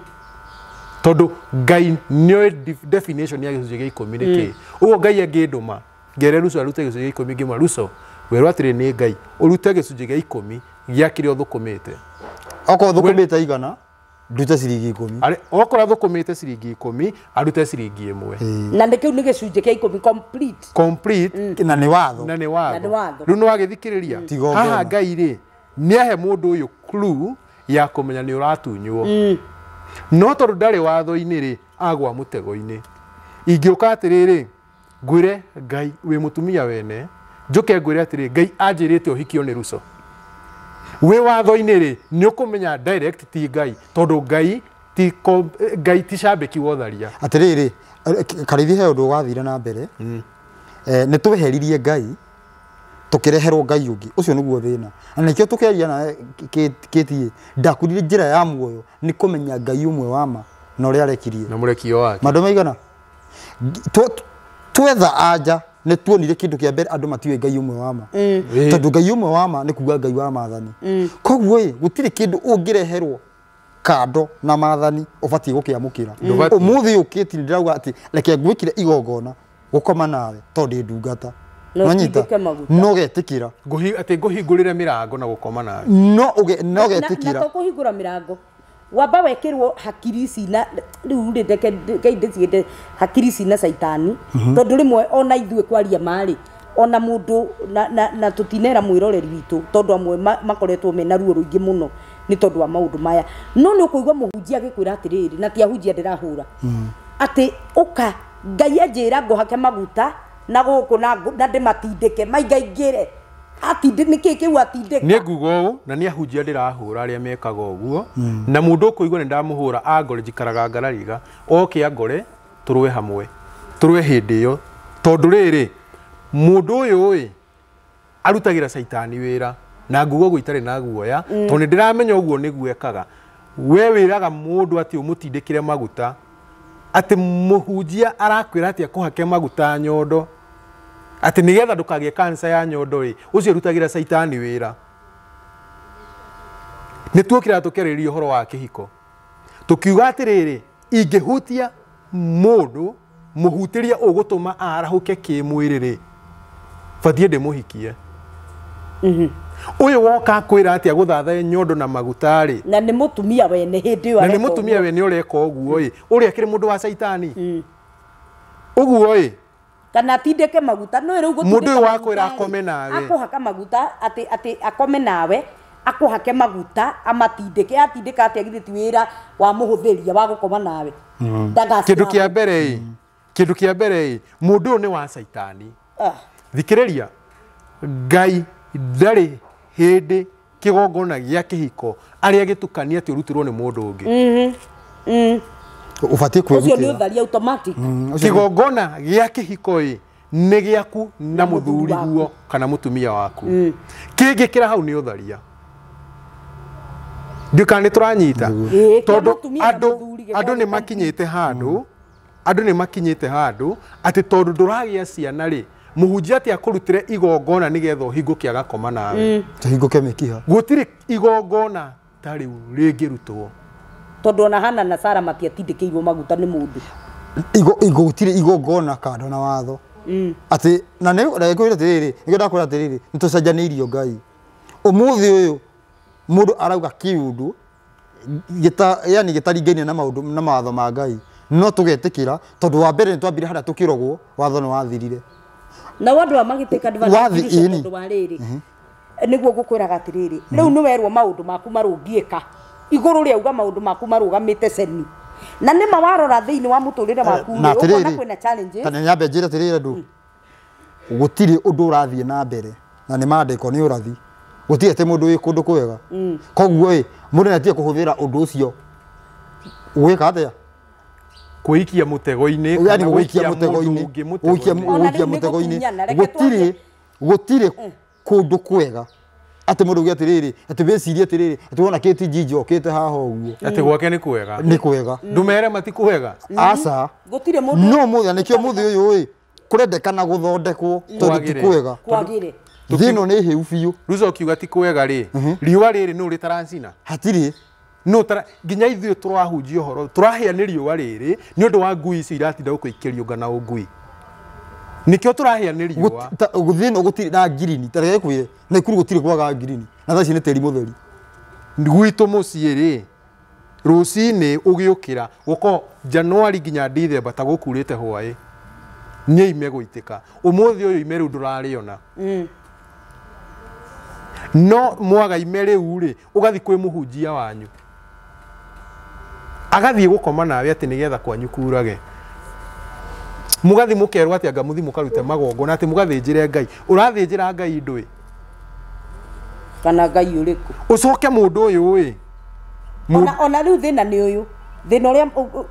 C: tondu Ngai nio definition ya gicunji gia 10 niki ugo Ngai anginduma ngere Ruso arute gicunji gia 10 ngimwa Ruso werwa atiri ni Ngai urute gicunji gia 10 gia kiria thukumite
B: oko thukumite igana ndute ciringi 10
C: ari okora thukumite ciringi 10 arute ciringi 1
A: na ndikiu ni gicunji kia 10
C: complete
B: na ni watho
C: riu no agithikiriria haha Ngai ri ni ahe mundu uyu clue ya kumenya ni uratunywo no tondu ndari watho-ini ri agwa mutego-ini ingiuka atiriri ngwire Ngai wi mutumia wene njuke ngwire atiri Ngai anjirite uhikio ni Ruso we watho-ini ri ni ukumenya direct ti Ngai tondu Ngai ti shambiki wotharia
B: atiriri karithi he undu wathire na mbere ni tweheririe Ngai tukireherwo Ngai ungi ucio niguo thina na nikio tukeria na kitie ndakurire njira ya muoyo ni kumenya Ngai umwe wama na uria arekirie
C: na murekio wake
B: mandu maigana twetha anja ni tuonire kindu kia mbere andu matiwe Ngai umwe wama tondu Ngai umwe wama ni kuga Ngai wa maathani koguo gutire kindu ungireherwo kando na maathani ubatie gukiamukira umuthi ukiti ndirauga ati reke ngwikire igongona gukoma nawe tondu ndungata Nanyita no getikira
C: ati nguhingurire mirango na gukoma nawe
B: no getikira
A: na kuhingura mirango wamba wekirwo hakiri ici na riu ndeke Ngai hakiri ici na saitani tondu rimwe ona ithue kwaria mari ona mundu na tutinera mwiroreri witu tondu amwe makoretwo mena ruo ruingi muno ni tondu wa maundu maya no ni ukuigwa muhunjia gikwira atiriri na ti ahunjia ndirahura ati uka Ngai anjira nguhake maguta na guku na ndimatindike maigaingire atinde niki kiu atindika
C: ni ngugo u na ni ahunjia ndirahura aria mekaga uguo na mundu kuigwa ni ndamuhura angore jikaraga ngarariga oke angore turwe hamwe turwe hindi yo tondu riri mundu uyu arutagira saitani wira na ngugo guitare na guoya tondu ndiramenya uguo niguo ekaga we wiraga mundu ati umutindikire maguta ati muhunjia arakwira ati akuhake maguta nyondo ati nigetha ndukagie cancer ya nyondo ri ucio rutagira saitani wira ni tuokira tukeririo horo wa kihiko tukiuga atiriri ingihutia mundu muhutiria ugutuma arahuke kimwiri ri batie ndimuhikie uyu woka kwira ati aguthatha nyondo na maguta ri
A: na ni mutumia wene hindi yo
C: na ni mutumia wene ureka uguo ri uri akiri mundu wa saitani uguo ri
A: kana atindike maguta no riu
C: gutindika mundu wakwira akome nawe
A: akuhaka maguta ati akome nawe akuhake maguta amatindike atindika ati agithiti wira wa muhuthiria wa gukoma nawe
C: kindu kia mbere kindu kia mbere mundu ni wa saitani thikiriria Ngai ndari hindi kigongona gia kihiko aria gitukania ati urutirwo ni mundu ungi
B: ubatie kwigutira
A: ucio ni uthari automatic
C: kigongona gia kihiko ni giaku na muthuri guo kana mutumia waku kingi kira hau ni utharia ndikani turanyita tondu andu ni makinyite handu ati tondu nduragia ciana ri muhunjia ati akurutire igongona nigetha uhinguke agakoma nawe
B: tuhinguke mikiha
C: gutiri igongona tari ringirutwo
A: tondu ona Hana na Sara matiatindikirwo maguta ni mundu
B: gutiri igongona kando na watho ati na ne kwira tiriri ngienda kwira tiriri nitucenjaniirio Ngai umuthi uyu mundu arauga kiundu yani gitaringainie na maundu na mawatho ma Ngai no tugetikira tondu wa mbere twambire hara tukirogwo watho no wathirire
A: na wandu magitika divathi tondu wa riri niguo gukwiraga atiriri riu ni werwo maundu maku marungieka iguru riauga maundu maku marugamite ceni na ni mawarora thiini wa muturire waku
B: na
A: ukona kwina challenges
B: kana nyambe njira tirire ndu gutiri undu urathie na mbere na ni mandiko ni urathi gutiri ate mundu wi kundu kwega koguo mundu natie kuhuthira undu ucio gwika atia
C: kuikia mutego-ini
B: yani guikia mutego-ini guikia mutego-ini gutiri kundu kwega ati mundu gi atiriri ati beciria atiriri ati wona kiti jinjo okite haha uguo
C: ati gwake ni kwega ndumere mati kwega
B: asa
A: gutire mundu
B: no muthe nikio muthi uyu kurendekana guthondekwo tondu ti kwega
A: kwagire
B: thino ni hiu biu
C: ruzo kiuga ti kwega ri riua riri no ri tarancina
B: hatiri
C: no tara ginya ithuĩ turahunjia horo turahia ni riua riri ni undu wa ngui ici iratinda gukikirio ngana ungui nikio turahia ni riua
B: guthino gutiri na ngirini tareke kwire na ikuru gutiri kwaga ngirini na thaci ni teri mutheri
C: gwitũ muciĩ ri rucini ugiukira guko Januari nginya December ta gukurite hwaĩ nye ime guitika umuthi uyu ime riu ndurariona no mwaga ime riu ri ugathi kwi muhunjia wanyu agathie gukoma nawe ati nigetha kwanyu kurage mugathi mukerwa ati anga muthi mukarute magongona ati mugathinjire Ngai urathinjira Ngai ndui
A: kana Ngai uriku
C: ucoke mundu uyu
A: ona riu thina ni uyu thina uria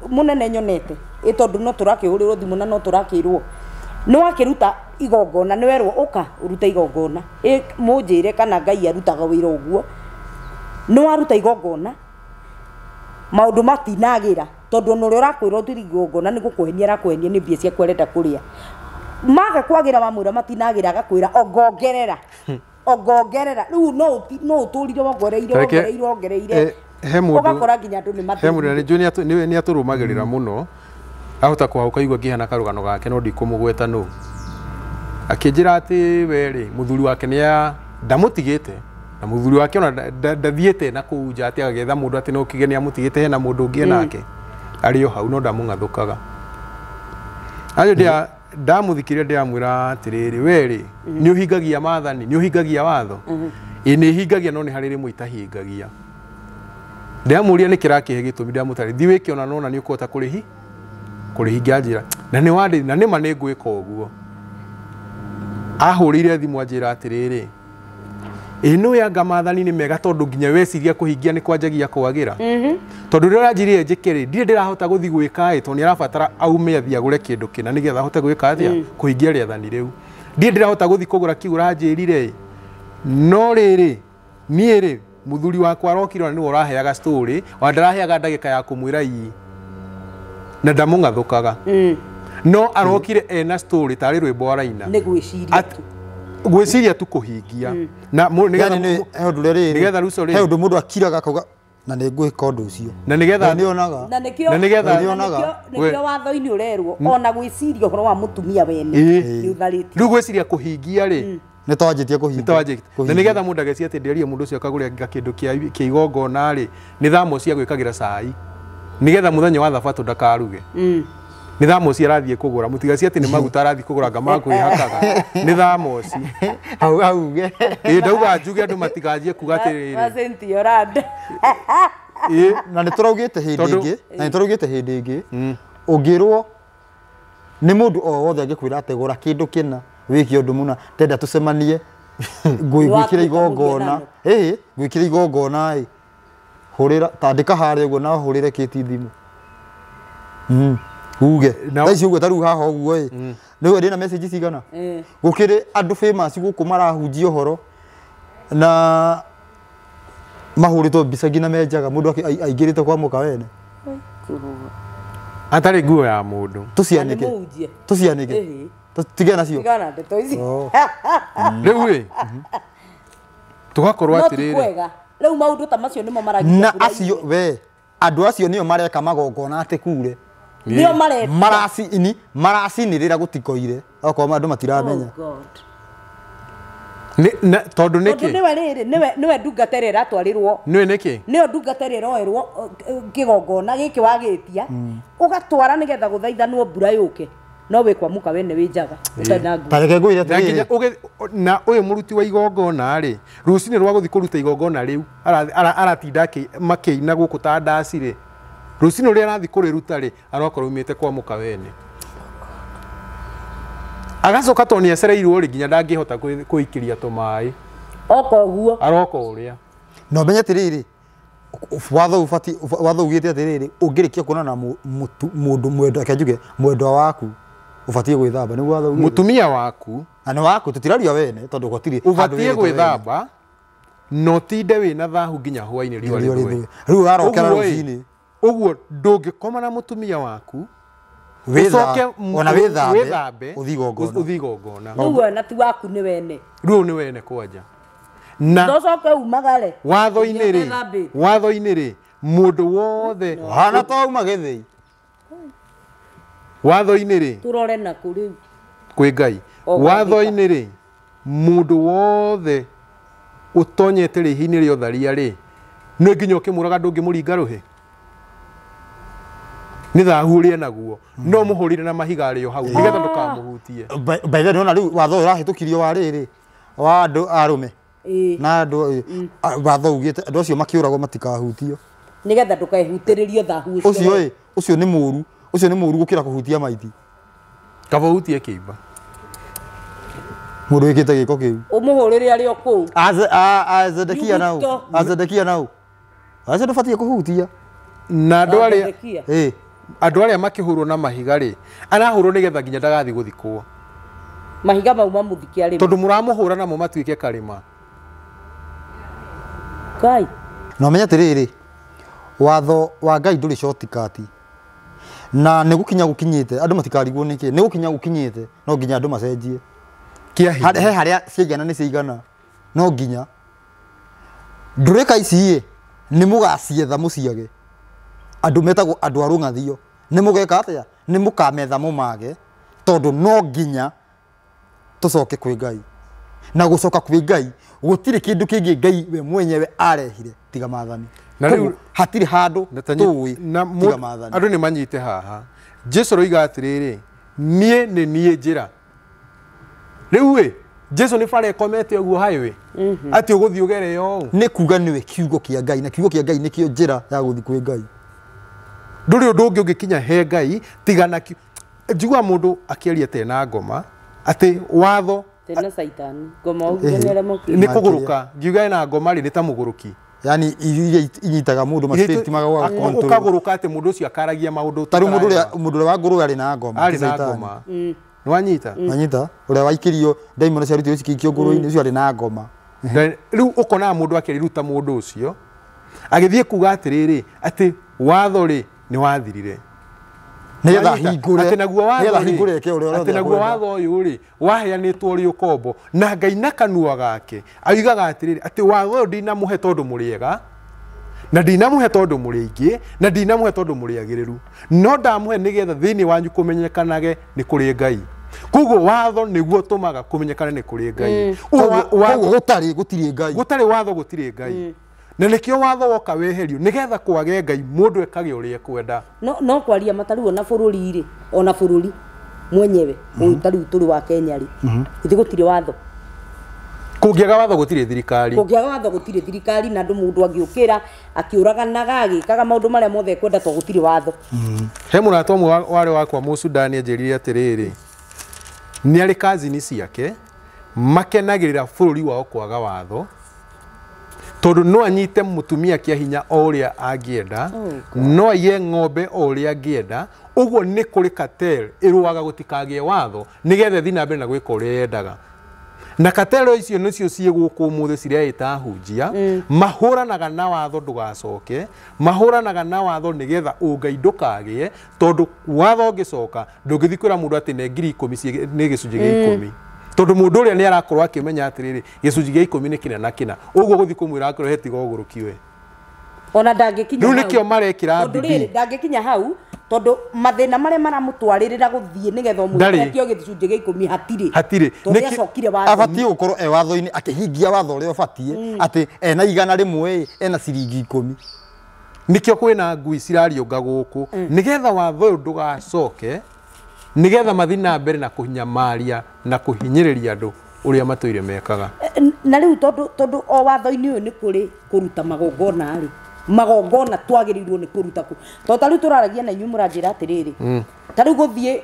A: munene nyonete itondu no turakihurirwo thimu na no turakirwo no akiruta igongona ni werwo uka uruta igongona munjire kana Ngai arutaga wira uguo no aruta igongona maundu matinagira tondu no ria urakwirwo tiri igongona ni gukuhenia rakuhenia ni mbia cia kwerenda kuria maga kwagira wamwira matinagira agakwira ogongerera riu no uturire wongereire
C: he mundu ni aturumagirira muno ahota kuhauka igwa kihana karugano gake no ndikumugweta no akinjira ati weri muthuri wake ni ndamutigite na muthuri wake ona ndathiete na kuja ati agetha mundu ati no kigeni amutigite hena mundu ungi nake ario hau no ndamung'athukaga ayo ndia ndamuthikiria ndiamwira atiriri weri ni uhingagia maathani ni uhingagia watho ni hingagia no ni hari rimwe itahingagia ndiamuria ni kirakihe gitumi ndiamutari thi wiki ona nona ni ukota kurihingia njira na ni wandi na nima ni ngwika uguo ahurire thimu anjira atiriri ino yanga maathani ni mega tondu nginya weciria kuhingia ni kwanjagia kwagira tondu rira njirire njikiri ndire ndirahota guthi gwika tondu ni arabatara aume athia gure kindu kina nigetha hote gwika athia kuhingia riathani riu ndire ndirahota guthi kugura kiura njirire no riri niiri muthuri wakwa arokirwo ni uraheaga story wa ndaraheaga ndagika ya kumwira ii na ndamung'athukaga no arokire ena story tari rwimbo araina
A: ni
C: gwiciria tu kuhingia na nigetha ruco ri
B: he undu mundu akiraga akauga na ni ngwika undu ucio
C: na nigetha
B: nionaga
A: na nikio watho-ini urerwo ona gwiciria uhoro wa mutumia wene ni uthariti
C: riu gwiciria kuhingia ri
B: ni twanjitie kuhingia
C: na nigetha mundu ageci ati nderie mundu ucio akagure kindu kia igongona ri ni thamo cia gwikagira cai nigetha muthenya wa thabatũ ndakaruge ni thamo cia arathie kugura mutigaci ati ni maguta arathie kugura ngama kwihakaga ni thamo ci
B: auge
C: ndauga njuge andu matiganjie kuga atiriri
B: na ni turaugite hindi ingi ungirwo nĩ mũndũ o wothe angĩkwĩra atĩ gũra kĩndũ kĩna wĩke ũndũ mũna tenda tũcemanie gwĩkĩra igongona gwĩkĩra igongona hũrĩra tandĩka harĩa ũguo na hũrĩre Kĩti thimũ uge thaa ici ũguo ta rĩu haha ũguo nĩwe ndĩna message cigana gũkĩrĩ andũ famous gũkũ marahunjia ũhoro na mahũrĩtwo mbica nginya menjaga mũndũ aingĩrĩte kwa mũkawene
C: atarĩ nguo ya mũndũ
B: tucianĩke tige nacio
C: rĩu tũgakorwo atĩrĩrĩ
A: rĩu maũndũ ta macio nĩmo maragia
B: na acio we andũ acio nĩo mareka magongona atĩ kure
A: nĩo mareka
B: maracinĩrĩra gũtikoire okorwo andũ matiramenya
C: tondũ nĩkĩ
A: nĩwe rĩrĩ nĩwe ndungatĩra ĩratwarĩrwo
C: nĩwe nĩkĩ
A: nĩyo ndungatĩra ĩroerwo kĩgongona gĩkĩ wagĩtia ũgatwara nĩgetha gũthaithanwo mbura yũke no wĩ kwa mũkawene wĩ njaga
B: tareke ngwĩre atĩrĩrĩ
C: na ũyũ mũruti wa igongona rĩ rũcinĩ rwa gũthiĩ kũruta igongona rĩu aratinda makĩina gũkũ ta ndaci rĩ rũcinĩ rũrĩa arathiĩ kũrĩruta rĩ arokorwo umĩte kwa mũkawene agacoka to nĩ acereirwo rĩ nginya ndangĩhota kũikĩria tũmaĩ
A: oko ũguo
C: aroka ũrĩa
B: no menye atĩrĩrĩ watho ugĩte atĩrĩrĩ ũngĩrĩkia kuonana mũndũ mwendwa kĩanjuge mwendwa waku ubatie gwĩthamba nĩguo watho ugĩte
C: mũtumia waku
B: na nĩ waku tutiraria wene tondũ gũtirĩ
C: ubatie gwĩthamba no tinde wĩna thahu nginya hwainĩ riũa rĩthũe
B: rĩu arokera rũcinĩ
C: ũguo ndũngĩkoma na mũtumia waku
B: ona wĩthambe ũthiĩ igongona
A: ũguo na ti waku nĩ wene
C: rĩu nĩ wene kwanja na
A: ndocoke umagare
C: watho-inĩ rĩ mũndũ wothe
B: hana to uma gĩthĩi
C: watho-inĩ rĩ
A: turore na kũrĩ
C: kwĩ Ngai watho-inĩ rĩ mũndũ wothe ũtonyete rĩhi-inĩ rĩa ũtharia rĩ nĩ nginya ũkĩmũraga ndũngĩmũringa rũhĩ nĩ thahu ũrĩa naguo no mũhũrire na mahiga arĩo hau nĩgetha ndũkamũhutie
B: baitha nĩona rĩu watho ũrahĩtũkirio wa rĩrĩ wa andũ arũme na andũ watho ugĩte andũ acio makĩũragwo matikahutio
A: nĩgetha ndũkehutĩrĩrio thahu
B: ũcio nĩ mũru gũkĩra kũhutia maiti
C: kaba hutie kĩimba
B: mũndũ wĩkĩte gĩko kĩu
A: ũmũhũrĩre arĩ o kũu
B: azedekia nau acio ndũbatiĩ kũhutia
C: na andũ arĩa makĩhũrwo na mahiga rĩ arahũrwo nĩgetha nginya ndagathiĩ gũthikwo
A: mahiga mau mamũthike arĩ
C: tondũ mũramũhũra namo matuĩke karĩma
A: Ngai
B: no menya atĩrĩrĩ watho wa Ngai ndũrĩ shortcut na nĩ gũkinyĩte andũ matikarigwo nĩkĩ nĩ gũkinyĩte no nginya andũ macenjie he harĩa ciaigana nĩ ciaigana no nginya ndũrĩka ici nĩ mũgacietha mũciage andũ metagwo andũ arũng'athio nĩ mũgeka atĩa nĩ mũkametha mũmage tondũ no nginya tũcoke kwĩ Ngai na gũcoka kwĩ Ngai gũtirĩ kĩndũ kĩngĩ Ngai we mwenyewe arehire tiga maathani na rĩu hatirĩ handũ tũĩ tiga maathani
C: andũ nĩ manyite haha Jesu roiga atĩrĩrĩ niĩ nĩ niĩ njĩra rĩu Jesu nĩ bara ekomete ũguo highway atĩ ũgũthiĩ ũgere ũũ
B: nĩ kuga nĩwe kiugo kĩa Ngai na kiugo kĩa Ngai nĩkĩo njĩra ya gũthiĩ kwĩ Ngai ndũrĩ ũndũ ũngĩ ũngĩkinya he Ngai tiga na njigua mũndũ akĩaria tena ngoma atĩ watho
A: tena saitani ngoma ũgĩnere
C: nĩ kũgũrũka ngiuga ena ngoma rĩ nĩ ta mũgũrũki
B: yani inyitaga mũndũ maspirit magaga control
C: ũkagũrũka atĩ mũndũ ũcio akaragia maũndũ
B: tarĩ mũndũ ũrĩa wa ngũrũ arĩ na ngoma
C: nĩ wanyita
B: ũrĩa waikĩrio ndaimono cia rutio cikikio ngũrũ-inĩ ũcio arĩ na ngoma
C: rĩu ũkonaga mũndũ akĩruta mũndũ ũcio agĩthiĩ kuga atĩrĩrĩ atĩ watho rĩ nĩ wathirire
B: nĩgetha hingũre
C: atĩ naguo watho ũyũ rĩ waheanĩtwo ũrĩ ũkombo na Ngai na kanua gake oigaga atĩrĩrĩ atĩ watho ũyũ ndinamũhe tondũ mũrĩega na ndinamũhe tondũ mũrĩ aingĩ na ndinamũhe tondũ mũrĩ agĩrĩru no ndamũhe nĩgetha thĩinĩ wanyu kũmenyekanage nĩ kũrĩ Ngai koguo watho nĩguo tũmaga kũmenyekana nĩ kũrĩ Ngai gũtarĩ watho gũtirĩ Ngai na nĩkĩo watho woka weherio nĩgetha kwage Ngai mũndũ ekage ũrĩa ekwenda
A: no kwaria mataruo na bũrũri rĩ ona bũrũri mwenyewe ũyũ tarĩu tũrĩ wa Kenya rĩ ithe gũtirĩ watho
C: kungiaga watho gutire thirikari
A: kungiaga watho gutire thirikari na mundu angiukira akiuraganaga agikaga maundu maria mothe kwenda to gutire watho
C: he murata umwe wari wakwa Musudani anjirire atiriri ni ari kazini ciake makenagirira bururi wao kwaga watho tondu no anyite mutumia kia hinya oria angienda no ye ng'ombe oria angienda uguo ni kuri cartel iruaga gutikagie watho nigethe thina mbere na gwika uria yendaga na cartel icio nicio cie guku muthe ciria itahunjia mahuranaga na watho ndugacoke mahuranaga na watho nigetha ungai ndukagie tondu watho ngicoka ndungithikwira mundu ati ne ngiri 10 ni gicunji gia 10 tondu mundu uria ni arakorwo akimenya atiriri gicunji gia 10 ni kina na kina uguo guthi kumwira akorwo hetiga ugurukiwe
A: ona ndangikinya
C: hau nikio marekira
A: bibi ndangikinya hau tondu mathina maria maramutwaririra guthie nigetha umutio gicunji gia 10 hatire tondu acokire watho
B: abatie gukorwo e watho-ini akihingia watho uria ubatie ati ena igana rimwe ena ciringi 10
C: nikio kwina ngui cirariunga guku nigetha watho uyu ndugacoke nigetha mathina mbere na kuhinyamaria na kuhinyiriria andu uria matuire mekaga
A: na riu tondu o watho-ini uyu ni kuri kuruta magongona ari magongona twagirirwo ni kuruta ku to tariu turaragia na inyu muranjira atiriri tariu guthie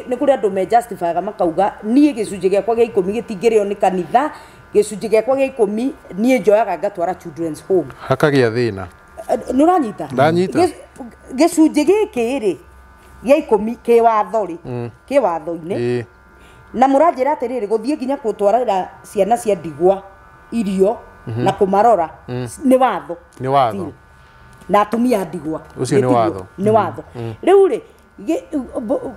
A: ni kuri andu me justify makauga nie gicunji giakwa gia 10 gitingirio ni kanitha gicunji giakwa gia 10 nie njoyaga ngatwara children's home
C: hakagia thina
A: nuranyita
C: ndanyita
A: gicunji giki ri gia 10 ki watho ri ki watho-ini na muranjira atiriri guthie nginya gutwarira ciana cia ndigwa irio na kumarora ni watho na atumia ndigwa
C: ucio
A: ni watho riu ri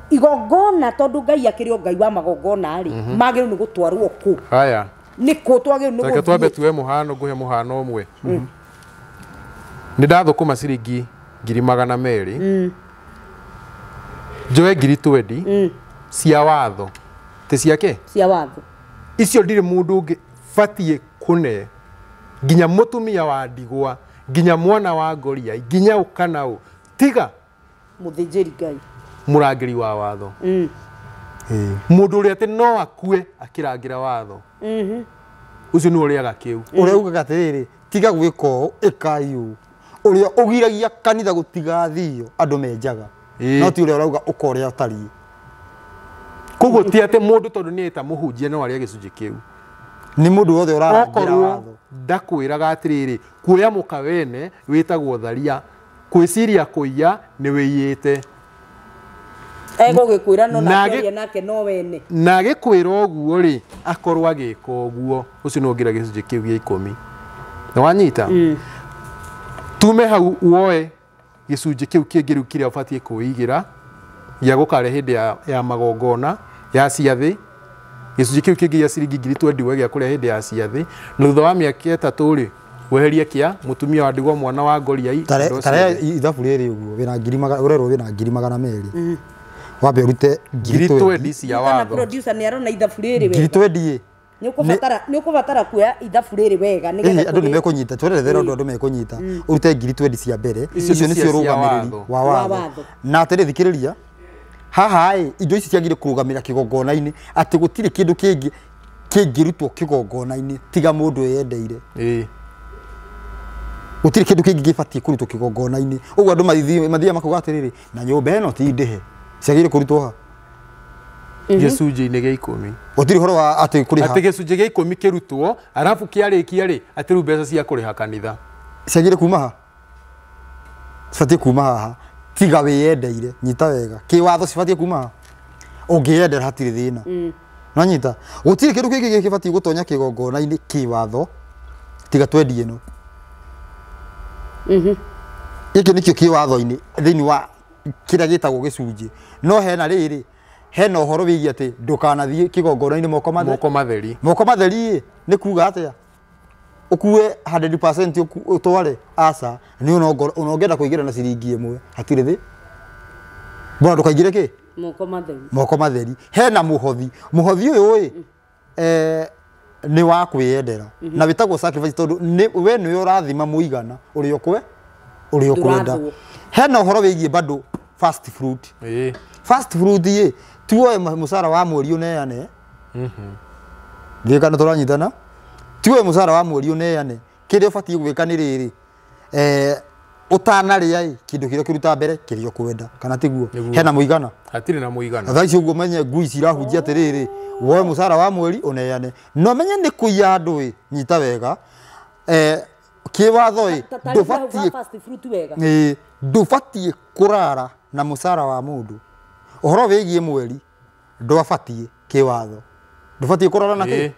A: igongona tondu ngai akirio ngai wa magongona ari magiru ni gutwarwo ku
C: haya
A: ni ku twagiru ni
C: guthie twambe tuwe muhano nguhe muhano umwe ni ndathukuma ciringi 200,000 njoe 20 cia watho te ciake
A: cia watho
C: icio ndire mundu ungi batie kune nginya mutumia wa ndigwa nginya mwana wa ngoria nginya ukanau tiga
A: muthinjiri ngai
C: murangiri wa watho mundu uria ati no akue akirangira watho ucio ni uria gakiu
B: uria ugaga atiriri tiga gwiko ikaiu uria ugiragia kanitha gutiga thio andu menjaga no ti uria urauga ukoria utari
C: koguo ti ati mundu tondu ni eta muhunjia no aria gicunji kiu
B: ni mundu wothe urarangira watho
C: ndakwiraga atiriri kuoya mukawene witagwo tharia kwiciria kuiya ni wiyite
A: ego gikwira no nakeria nake no wene
C: na gikwira uguo ri akorwo agika uguo ucio no ngira gicunji kiu gia 10 na wanyita tume hau uoe gicunji kiu kingiru kiria ubatie kuigira ya gukare hindi ya magongona ya ciathi gicunji kiu kingi ya ciringi 20 gia kuria hindi ya ciathi na thutha wa miaka 3 ri weherie kia mutumia wa ndigwa mwana wa ngoria
B: tare ithabu riri uguo wina 200 urerwo wina 200,000 wabe urute
C: 20 cia watho
A: na producer ni arona ithabu riri wega
B: 20
A: ni ukubatara kuya ithabu riri wega
B: nigetha andu ni mekunyita twerethera andu mekunyita urute 20 cia mbere icio ni cio rugamiriri wa watho na atere thikiriria haha indo ici ciagire kurugamira kigongona-ini ati gutire kindu kingi kingirutwo kigongona-ini tiga mundu yendeire gutire kindu kingi gibatie kurutwo kigongona-ini uguo andu mathia makuga atiriri na nyumba ino ti ndihe ciagire kurutwo ha
C: gicunji-ini gia 10
B: gutire horo wa ati kuriha
C: ati gicunji gia 10 kirutwo arafu kiarikia ri ati ru mbeca cia kuriha kanitha
B: ciagire kuma ha cibatie kuma haha tiga wiyendeire nyita wega ki watho cibatie kuma ungiyendera hatire thina no nyita gutire kindu kingi gibatie gutonya kigongona-ini ki watho tiga twendie no iki nikio ki watho-ini thini wa kiria gitagwo gicunji no hena riri hena uhoro wigi ati ndukanathie kigongona-ini moko matheri ni kuga atia ukue 100% utware asa ni unongenda kuigira na ciringi 1 hatire thi bona ndukaigire ki moko matheri hena muhothi uyu ni wa kwiyendera na bitagwo sacrifice tondu we ni urathima muigana uri ukwenda hena uhoro wigie bado fast fruit tuoe musara wa mweri uneane thika na turanyitana tiwe musara wa mweri uneane kire ubatie gwika ni riri utanaria kindu kiria kiruta mbere kirio kwenda kana tiguo hena muigana
C: hatire na muigana
B: thaa ici uguo menye ngui cirahunjia atiriri woe musara wa mweri uneane no menye ni kuiya andu nyita wega kiwatho ndubatie kurara na musara wa mundu uhoro wigie mweri ndwabatie kiwatho ndubatie kurara na ki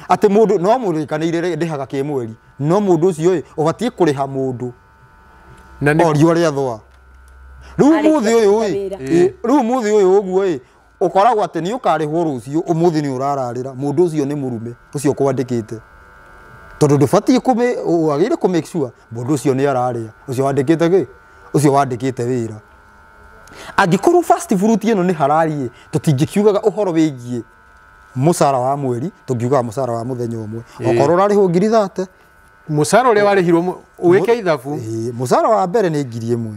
B: ati mundu no mundu kanire ndihaga ki mweri no mundu ucio ubatie kuriha mundu na ni orio ria thwa riu muthi uyu uguo ukoragwo ati ni ukarihwo rucio umuthi ni urararira mundu ucio ni murume ucio kwandikite tondu ndubatie agire ku make sure mundu ucio ni araria ucio wandikite ki ucio wandikite wira angikorwo fast fruit ino ni harari tutingikiugaga uhoro wigie musara wa mweri tungiugaga musara wa muthenya umwe okorwo rarihwo ngiri 30
C: musara uria warihirwo wike ithabu
B: musara wa mbere ni ngiri imwe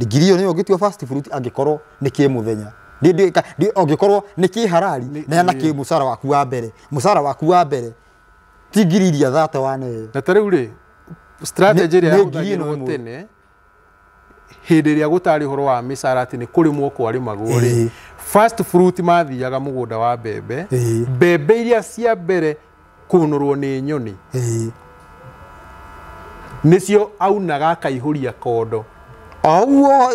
B: ngiri iyo ni ugitio fast fruit angikorwo ni ki muthenya ndi angikorwo ni ki harari na ki musara waku wa mbere musara waku wa mbere tigiriria 30 wane
C: na tariu ri strategy ria hudagirwo tene hindi ria gutari horo wa misara ati ni kurimwo kwarimagwo ri fast fruit mathiaga mugunda wa mbembe mbembe iria cia mbere kunurwo ni nyoni nicio aunaga akaihuria kondo
B: auo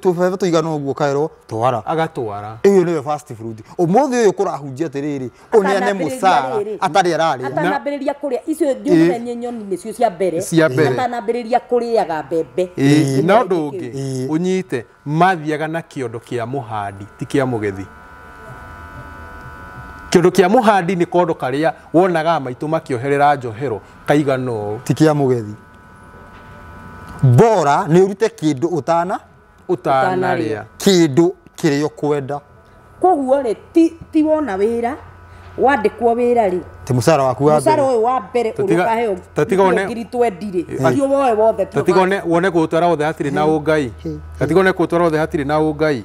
B: tufeve tuigana uguo kairo twara
C: agatwara
B: iyo ni fast fruit umuthi uyu kurahunjia atiriri uneane musara atari arari
A: atanambiriria kuria icio ndiumene nyoni nicio cia mbere atanambiriria kuriaga mbembe
C: na undu ungi unyite mathiaga na kiondo kia muhandi ti kia mugethi kiondo kia muhandi ni kondo karia wonaga maitu makioherera njohero kaigano
B: ti kia mugethi bora ni urute kindu
C: utanaria
B: kindu kirio kwenda
A: koguo ri ti wona wira wandikwo wira ri
B: ti musara waku wa mbere
A: musara uyu wa mbere urukaheo ngiri 20 rio woe wothe
C: tatigone wone gutwara wothe hatiri na ungai tatigone gutwara wothe hatiri na ungai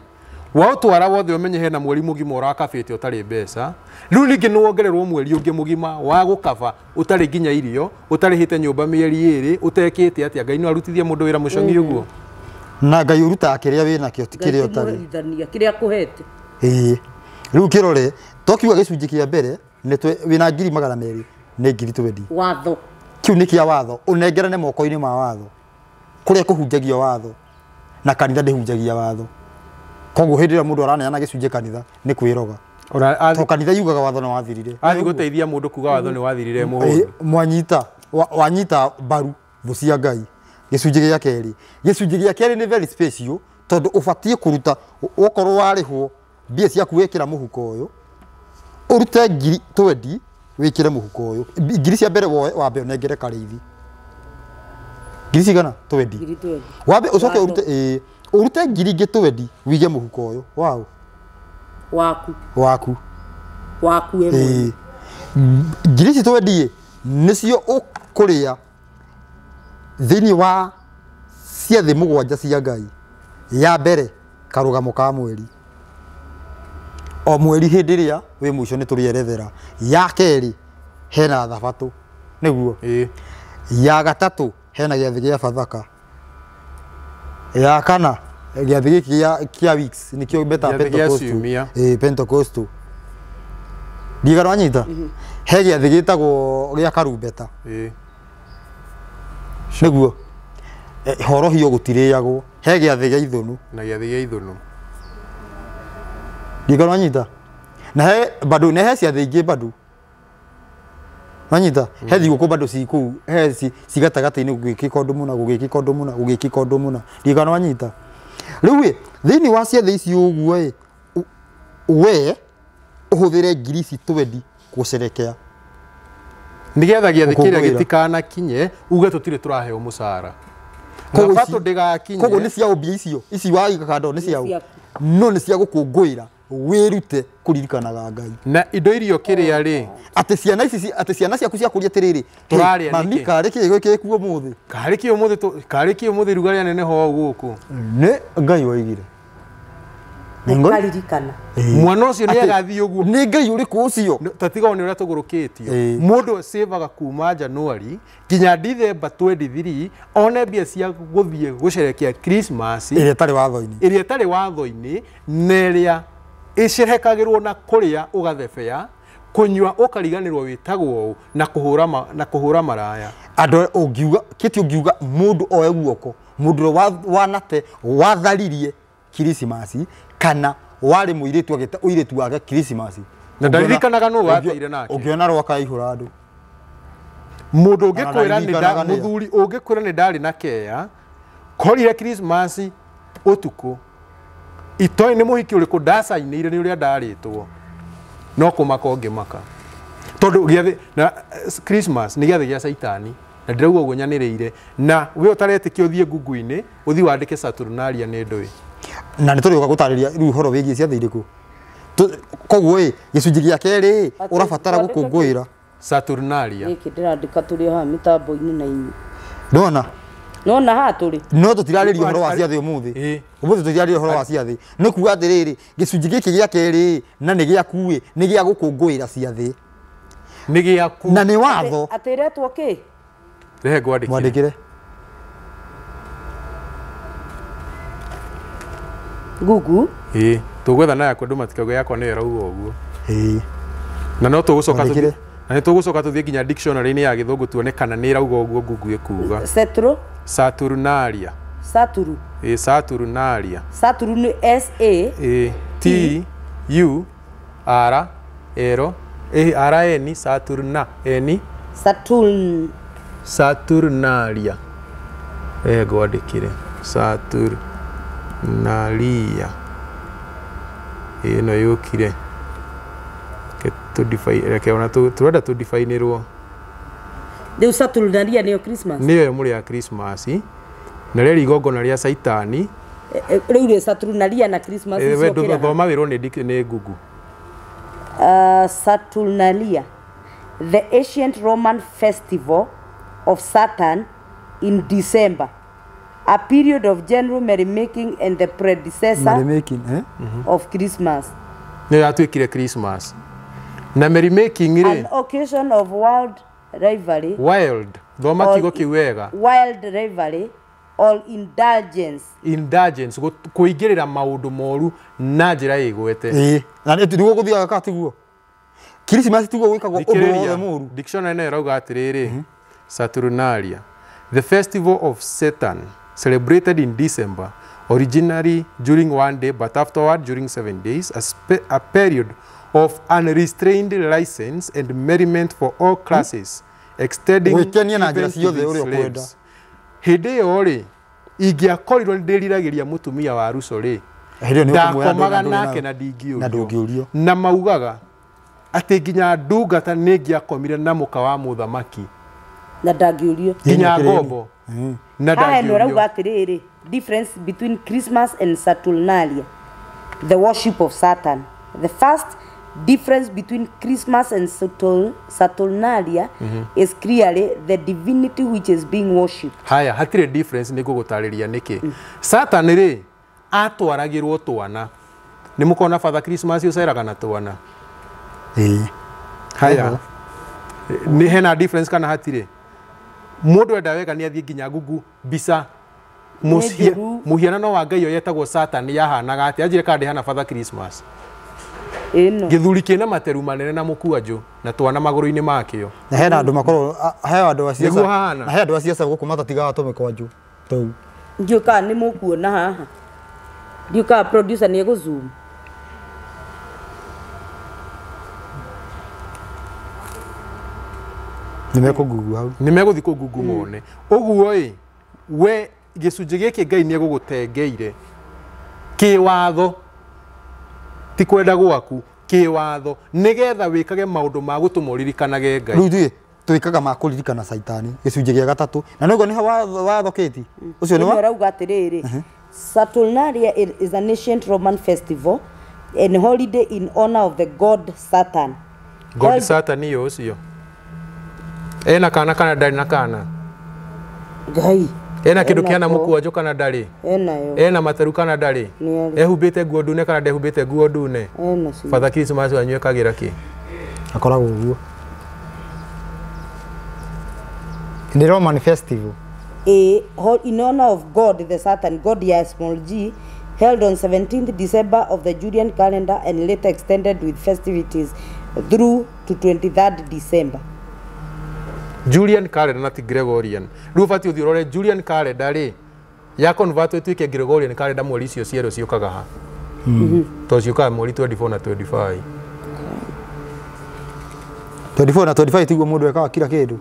C: wa utwara wothe umenye hena mweri mugima urakabite utari mbeca riu ningi nuongererwo mweri ungi mugima wa gukaba utari ginya irio utari hite nyumba mieri 2 utekite ati Ngai no arutithie mundu wira mucongi uguo
B: na Ngai uruta kiria wina kio tikiria utari
A: kiria kuhete
B: riu kirore tokiwa gicunji kia mbere ni wina 200 ni 20
A: watho
B: kiu ni kia watho unengerane moko-ini ma watho kuria kuhunjagio watho na kanitha ndihunjagia watho koguo hindi ria mundu araneana gicunji kanitha ni kwiroga to kanitha yugaga watho no wathirire
C: athi guteithia mundu kuga watho ni wathirire muhundu
B: mwanyita wanyita baru thucia Ngai gicunji gia keri ni very special tondu ubatie kuruta okorwo warihwo mbia ciaku wekira muhuko uyu urute ngiri 20 wikire muhuko uyu ngiri cia mbere woe wambe unengere karithi ngiri cigana 20 wambe ucoke urute ngiri ingi 20 wige muhuko uyu wao waku emwe ngiri ci 20 nicio ukuria thini wa ciathi mugwanja cia Ngai ya mbere karugamo ka mweri o mweri hindi ria wi mwico ni turierethera ya keri hena thabatu niguo ya gatatu hena giathi gia Bathaka ya kana giathi giki kia weeks nikio beta Pentecost digaro anyita he giathi gitagwo gia Karumbeta niguo horohio gutiriagwo he giathi gia Ithunu
C: na giathi gia Ithunu
B: digaro anyita na he bado ne he ciathi ingi bado manyita he thiguku bado ciku he cigatagata-ini gugikika undu muna digaro anyita riu thini wa ciathi ici uguo we uhuthire ngiri ici 20 gucerekea
C: nigetha giathi kiria gitikana kinye uge tutire turaheo musara
B: koguo ni cia ubia ici waika kando ni cia no ni cia gukungwira wirute kuririkanaga Ngai
C: na indo irio kiria ri
B: ati ciana ici ati ciana ciaku cia kuria tiriri
C: turaria
B: mami kari ki gwikikuo muthi
C: kari ki umuthi rugaria nene ho guku
B: ni Ngai waigire
A: Nĩngaririkana.
C: Mwana ũcio nĩ agathiĩ ũguo.
B: Nĩ Ngai ũrĩkũ ũcio?
C: Tatiga one ũrĩa tũgũrũkĩtio. Mũndũ savaga kuma January nginya December 23 one mbia cia gũthiĩ gũcerekia Christmas
B: ĩrĩa ĩtarĩ watho-inĩ.
C: Ĩrĩa ĩtarĩ watho-inĩ na ĩrĩa ĩcerekagĩrwo na kũrĩa ũgathebea kunywa ukariganirwo witagwo na kuhura maraya.
B: Andũ ũngiuga kiti ũngiuga mũndũ oe guoko mũndũ wanate watharirie Christmas kana wari muiritu ageta uiritu wake Christmas
C: na ndaririkanaga no wateire nake
B: ungiona rwaka ihura andu
C: mundu ungikwira ni nda muthuri ungikwira ni ndari na keya korire Christmas utuku itoi ni muhiki uriku ndacainire ni uria ndaritwo no kumaka ungimaka tondu giathi na Christmas ni giathi gia Saitani na ndirauga uguo nyaniriire na we utaretikio thie Google-ini uthi wandike Saturnalia ni ndui
B: na nä tå rä å ka gå tarä ria rä u horo wä giä ciathä irä kå koguo gä cunjä gä a kerä å rabatara gå kå ngå ä ra
C: Saturnalia
A: gä kä ndä randä tå rä haha mä tambo-inä na inyuä
B: nona
A: nona haha tå rä
B: no tå tirarä ria å horo wa ciathä å må thä å må thä tå tirarä å horo wa ciathä nä kuga atä rä rä gä cunjä gä kä gä a kerä na nä gä akuä nä gä a gå kå ngå ä ra ciathä
C: nä gä aku
B: na nä watho
A: atä retwo kä
C: rehe ngwandä
B: kä re
A: Google
C: tugwetha na yakwa ndumatikauga yakwa nä rauga å guo na no tå gå coka na nä tå gå coka tå thiä nginya dictionary-inä ya gä thångå tuone kana nä rauga å guo Google ä kuga Saturnalia
A: Saturu
C: Saturnalia
A: Saturu nä
C: S-A-T-U-R-L Saturnalia ngwandä kä re Saturnalia ino yukire ke to define reke ona turenda to define ro
A: de Saturnalia nĩyo Christmas
C: niyo yo muri ya Christmas na rĩrĩ igongona rĩa Saitani
A: rĩu rĩ Saturnalia na Christmas
C: icio kĩra thoma wĩrwo nĩ Google
A: Saturnalia the ancient Roman festival of Saturn in December, a period of general merrymaking and the predecessor of Christmas.
C: Nĩ yatuĩkire Christmas. Na merrymaking rĩ
A: an occasion of wild rivalry.
C: Wild. Thoma kiugo kĩu wega.
A: Wild rivalry or indulgence.
C: Indulgence kuingĩrĩra maũndũ moru na njĩra ĩgwete.
B: Na nĩ tiguo gũthiaga ka tiguo. Christmas tiguo gwĩkagwo ũndũ wothe mũru.
C: Dictionary ĩno ĩrauga atĩrĩrĩ Saturnalia, the festival of Saturn, celebrated in December, originally during one day but afterward during 7 days, a period of unrestrained license and merriment for all classes, extending even to the slaves. Hĩndĩ ĩyo rĩ ingĩakorirwo ndĩriragĩria mũtumia wa Ruso rĩ ndakomaga nake na ndingĩũrio na maugaga atĩ nginya ndungata nĩ ngĩakomire na mũka wa mũthamaki
A: na ndangĩũrio
C: nginya ngombo na
A: ndangĩũrio rauga atĩrĩrĩ difference between Christmas and Saturnalia, the worship of Saturn. The first difference between Christmas and Saturnalia is clearly the divinity which is being worshipped.
C: Haya hatirĩ difference nĩ ngũgũtarĩria nĩkĩ. Saturn rĩ atwaragĩrwo twana nĩ mũkona Father Christmas ũceraga na twana. Haya nĩ hena difference kana hatirĩ. Mũndũ enda wega nĩ athiĩ nginya Google mbica muhianano wa Ngai yetagwo Saturn yahanaga atĩ anjire kandi hana Father Christmas.
A: Ino
C: Githuri kina materu manene na mũkuanjũ na twana magũrũ-inĩ makĩo.
B: Na hena andũ makorwo heo andũ aciaca na heo andũ aciaca gũkũ matatigaga tũmĩkwanjũ tũu.
A: Ndiũka nĩ mũkuona haha. Ndiũka producer nĩ egũzoom.
B: Nimekũgugu hau.
C: Nimegũthi kũgugu mone. Ũguo ĩ we gĩcunjĩ gĩkĩ Ngai nĩ egũgũtengeire kĩwatho ti kwenda gwaku kĩwatho nĩgetha wĩkage maũndũ ma gũtũmũririkanage Ngai.
B: Rĩu ithuĩ twĩkaga ma kũririkana Saitani gĩcunjĩ gĩa gatatũ na nĩguo nĩ watho kĩti ũcio nĩ wa
A: rauga atĩrĩrĩ Saturnalia is an ancient Roman festival and holiday in honor of the god Saturn.
C: God Saturn ũcio ena kana ndarĩ na kana
A: Ngai
C: ena kindu kiana mukuonjo kana ndari ena materu kana ndari ehumbite nguo ndune kana ndehumbite nguo ndune Father Christmas wanyu ekagira ki
B: akoragwo uguo in the Roman festival
A: in honor of God the Saturn God small g held on 17th December of the Julian calendar and later extended with festivities through to 23rd December.
C: Julian calendar not Gregorian. Rufati uthirore Julian calendar ri ya convert ituike Gregorian calendar mweri cio ciero ciukaga ha. To ciukaga mweri 24 na 25.
B: 24 na 25 tiguo mundu ekaga kila kindu.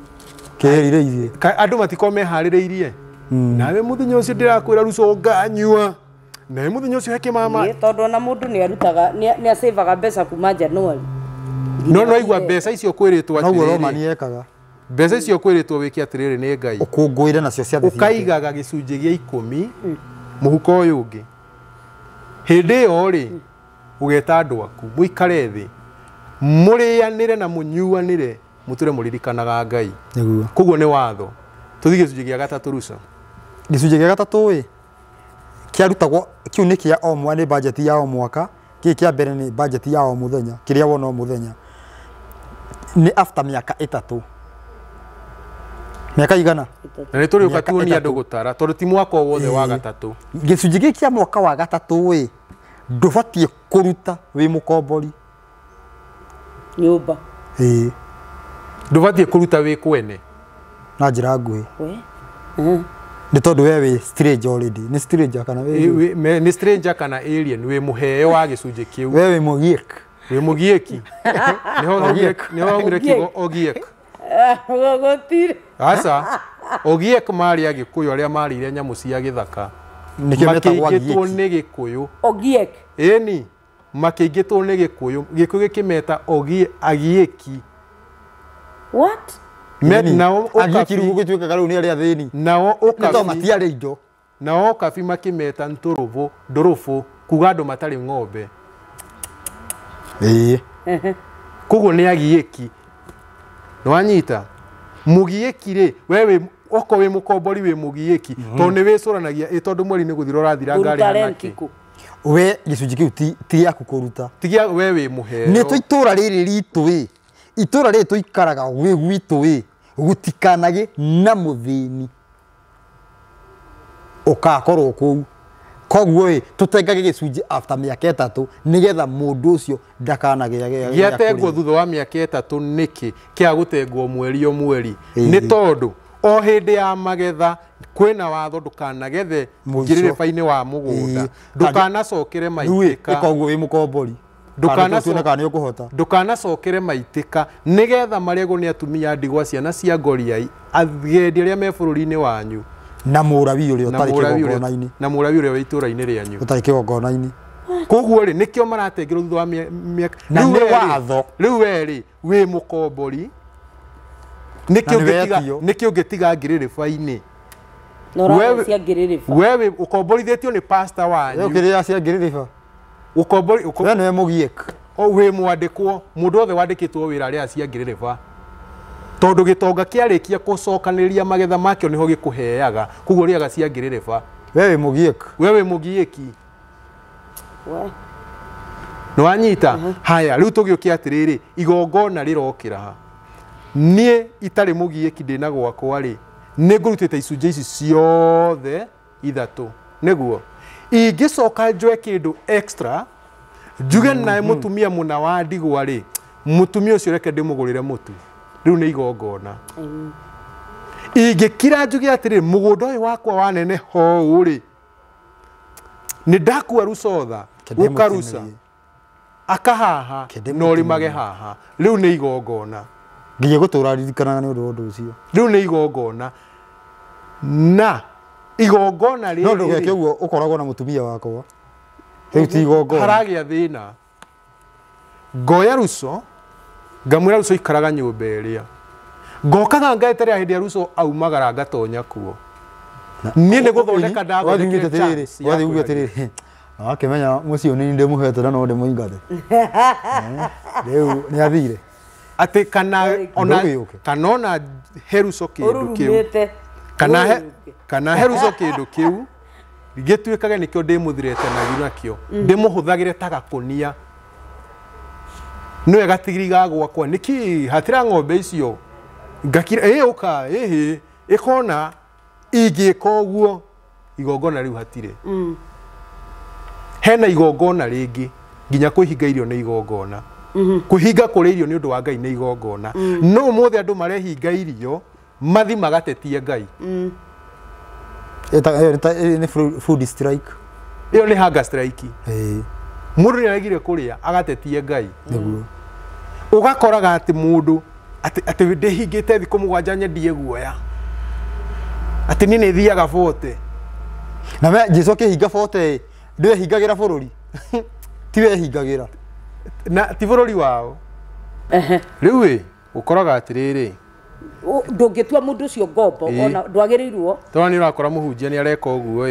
B: Kĩrĩire ithiĩ.
C: Andũ matiko meharĩrĩirie. Nawe mũthenya ũcio ndĩrakwĩra Russo nganyua. Na mũthenya ũcio heke mama.
A: Tondũ na mũndũ nĩ arutaga nĩ asaveaga mbeca kuma January.
C: No igua mbeca icio kwĩrĩtwo atĩ.
B: Noguo Romani ekaga.
C: Mbeca icio kwĩrĩtwo wĩke atĩrĩrĩ nĩ Ngai.
B: Ũkũngũĩre nacio ciathĩ.
C: Ũkaigaga gĩcunjĩ gĩa 10 mũhuko ũyũ ũngĩ. Hĩndĩ ĩyo rĩ ũgeta andũ aku mũikare thĩ. Mũrĩanĩre na mũnyuanĩre muture muririkanaga Ngai.
B: Niguo.
C: Koguo nĩ watho. Tuthige gĩcunjĩ gĩa 3 Russo.
B: Gĩcunjĩ gĩa 3 kĩarutagwo kiu nĩ kĩa o mwaka nĩ budget ya o mwaka. Kĩrĩa kĩa mbere nĩ budget ya o mũthenya. Kĩrĩa wona o mũthenya. Nĩ after mĩaka 3. Mĩaka igana?
C: Na nĩ tũrĩ ũkatuonia andũ gũtara tondũ ti mwaka o wothe wa 3.
B: Gĩcunjĩ gĩkĩ kĩa mwaka wa 3 ndũbatiĩ kũruta wĩ mũkombori.
A: Nyũmba.
C: Ndũbatiĩ kũruta wĩ kwene.
B: Na njĩra nguhĩ. Nĩ tondũ we wĩ stranger already. Nĩ stranger kana wĩ?
C: Nĩ stranger kana alien wĩ mũheo wa gĩcunjĩ kĩu.
B: We wĩ mũgiek.
C: Wĩ mũgieki. Nĩho aumire kiugo ogiek.
A: Gũtirĩ.
C: Aca ogiek marĩ Agĩkũyũ arĩa marĩire nyamũ cia gĩthaka.
B: Nĩkĩo metagwo
C: Makĩingĩtwo nĩ Gĩkũyũ.
A: Ogiek.
C: Ĩni makĩingĩtwo nĩ Gĩkũyũ. Gĩkũyũ gĩkĩmeta agieki.
A: What?
C: Nao
B: agikiru gũgĩtuĩkaga rĩu nĩ arĩa thĩni.
C: Nao
B: ũkabi matiarĩ indo.
C: Nao ũkabi makĩmeta ndũrũbũ kuga andũ matarĩ ng'ombe. Koguo nĩ agieki. Nĩwanyita mũgieki rĩ wewe oko wĩ mũkombori wĩ mũgieki tondũ nĩ wĩcũranagia tondũ mweri nĩ gũthira ũrathira ngari anake.
B: We gĩcunjĩ kĩu ti yaku kũruta.
C: Tigia we wĩ mũheo.
B: Nĩ itũra rĩrĩ ritũ itũra rĩrĩ tũikaraga gwĩ gwitũ gũtikanage na mũthĩni ũkakorwo kũu. Koguo tũtengage gĩcunjĩ after mĩaka 3 nĩgetha mũndũ ũcio ndakanagĩa
C: gĩatengwo thutha wa mĩaka 3 nĩkĩ kĩa gũtengwo mweri o mweri. Nĩ tondũ o hĩndĩ ya magetha kwĩna watho ndũkanagethe ngirĩrĩba-inĩ wa mũgũnda. Ndũkanacokere maitĩka.
B: Koguo wĩ mũkombori.
C: Ndũkanacokere maitĩka nĩgetha marĩagwo nĩ atumia ndigwa ciana cia ngoriai agendi arĩa me bũrũri-inĩ wanyu.
B: Na mũrabi ũrĩa ũtarĩ kĩgongona-inĩ.
C: Na mũrabi ũrĩa wĩ itũra-inĩ rĩanyu.
B: Ũtarĩ kĩgongona-inĩ.
C: Koguo rĩ nĩkĩo maratengerwo thutha wa mĩaka.
B: Na nĩ watho.
C: Rĩu we rĩ wĩ mũkombori. Nĩkĩo ũngĩtiga ngirĩrĩba-inĩ. Wewe ũkomborithĩtio nĩ pastor wanyu.
B: Ũkĩrĩa cia ngirĩrĩba.
C: Ũkombori
B: we nĩ mũgiek.
C: Wĩ mwandĩkwo mũndũ othe wandĩkĩtwo wĩra rĩa cia ngirĩrĩba. Tondũ gĩtonga kĩarĩkia gũcokanĩrĩria magetha makĩo nĩho gĩkũheaga. Koguo rĩaga cia ngirĩrĩba.
B: We wĩ mũgiek.
C: We wĩ mũgieki. Nĩwanyita? Haya rĩu tũgĩũkia atĩrĩrĩ igongona rĩrokĩra ha. Niĩ itarĩ mũgieki ndĩna gwakwa rĩ nĩngũrutĩte icunjĩ ici ciothe 3. Nĩguo ingĩcoka njoe kĩndũ extra njuge nae mũtumia mũna wa ndigwa rĩ mũtumia ũcio reke ndĩmũgũrĩre mũtu. Rĩu nĩ igongona. Ingĩkira njuge atĩrĩ mũgũnda ũyũ wakwa wanene ho rĩ nĩ ndakua Russo tha ũkaruca akahaha na ũrĩmage haha. Rĩu nĩ igongona.
B: Nginya gũtũra ririkanaga nĩ ũndũ ũcio.
C: Rĩu nĩ igongona. Na igongona rĩrĩ
B: no ndũgeke ũguo ũkoragwo na mũtumia wakwa. Rĩu ti igongona.
C: Haragĩa thĩna. Ngoya Russo ngamwĩra Russo ikaraga nyũmba ĩrĩa. Ngokaga ngaeterera hĩndĩ ya Russo aumagara ngatonya kuo. Niĩ nĩ gũthondeka ndathondekete chance.
B: Wathiguo atĩrĩrĩ. Akĩmenya mũciĩ nĩ ndĩmũhete na no ndĩmũingate. Rĩu nĩ athire.
C: Atĩ kana ona he Russo kĩndũ kĩu. kana heruco kindu kiu gituikaga nikio ndimuthirete na ginakio ndimuhuthagire ta gakunia no gatigiri gagwakwa niki hatira ng'ombe icio ngakira uka ikona ingika uguo igongona riu hatire hena igongona ringi nginya kuhinga irio ni igongona kuhinga kuri irio ni undu wa Ngai ni igongona no mothe andu marehinga irio mathi magatetie Ngai
B: ni food strike
C: iyo ni hunger strike mundu ni aregire kuria agatetie Ngai
B: niguo
C: ugakoraga ati mundu ati ndihingite thiku mugwanja nyendie guoya ati ni ni thiaga bote
B: na me Jesu akihinga bote ndiwe hingagira bururi tiwe hingagira
C: na ti bururi wao riu ukoraga atiriri
A: ndungitua mundu ucio ngombo ona ndwagirirwo
C: toni urakora muhunjia ni areka uguo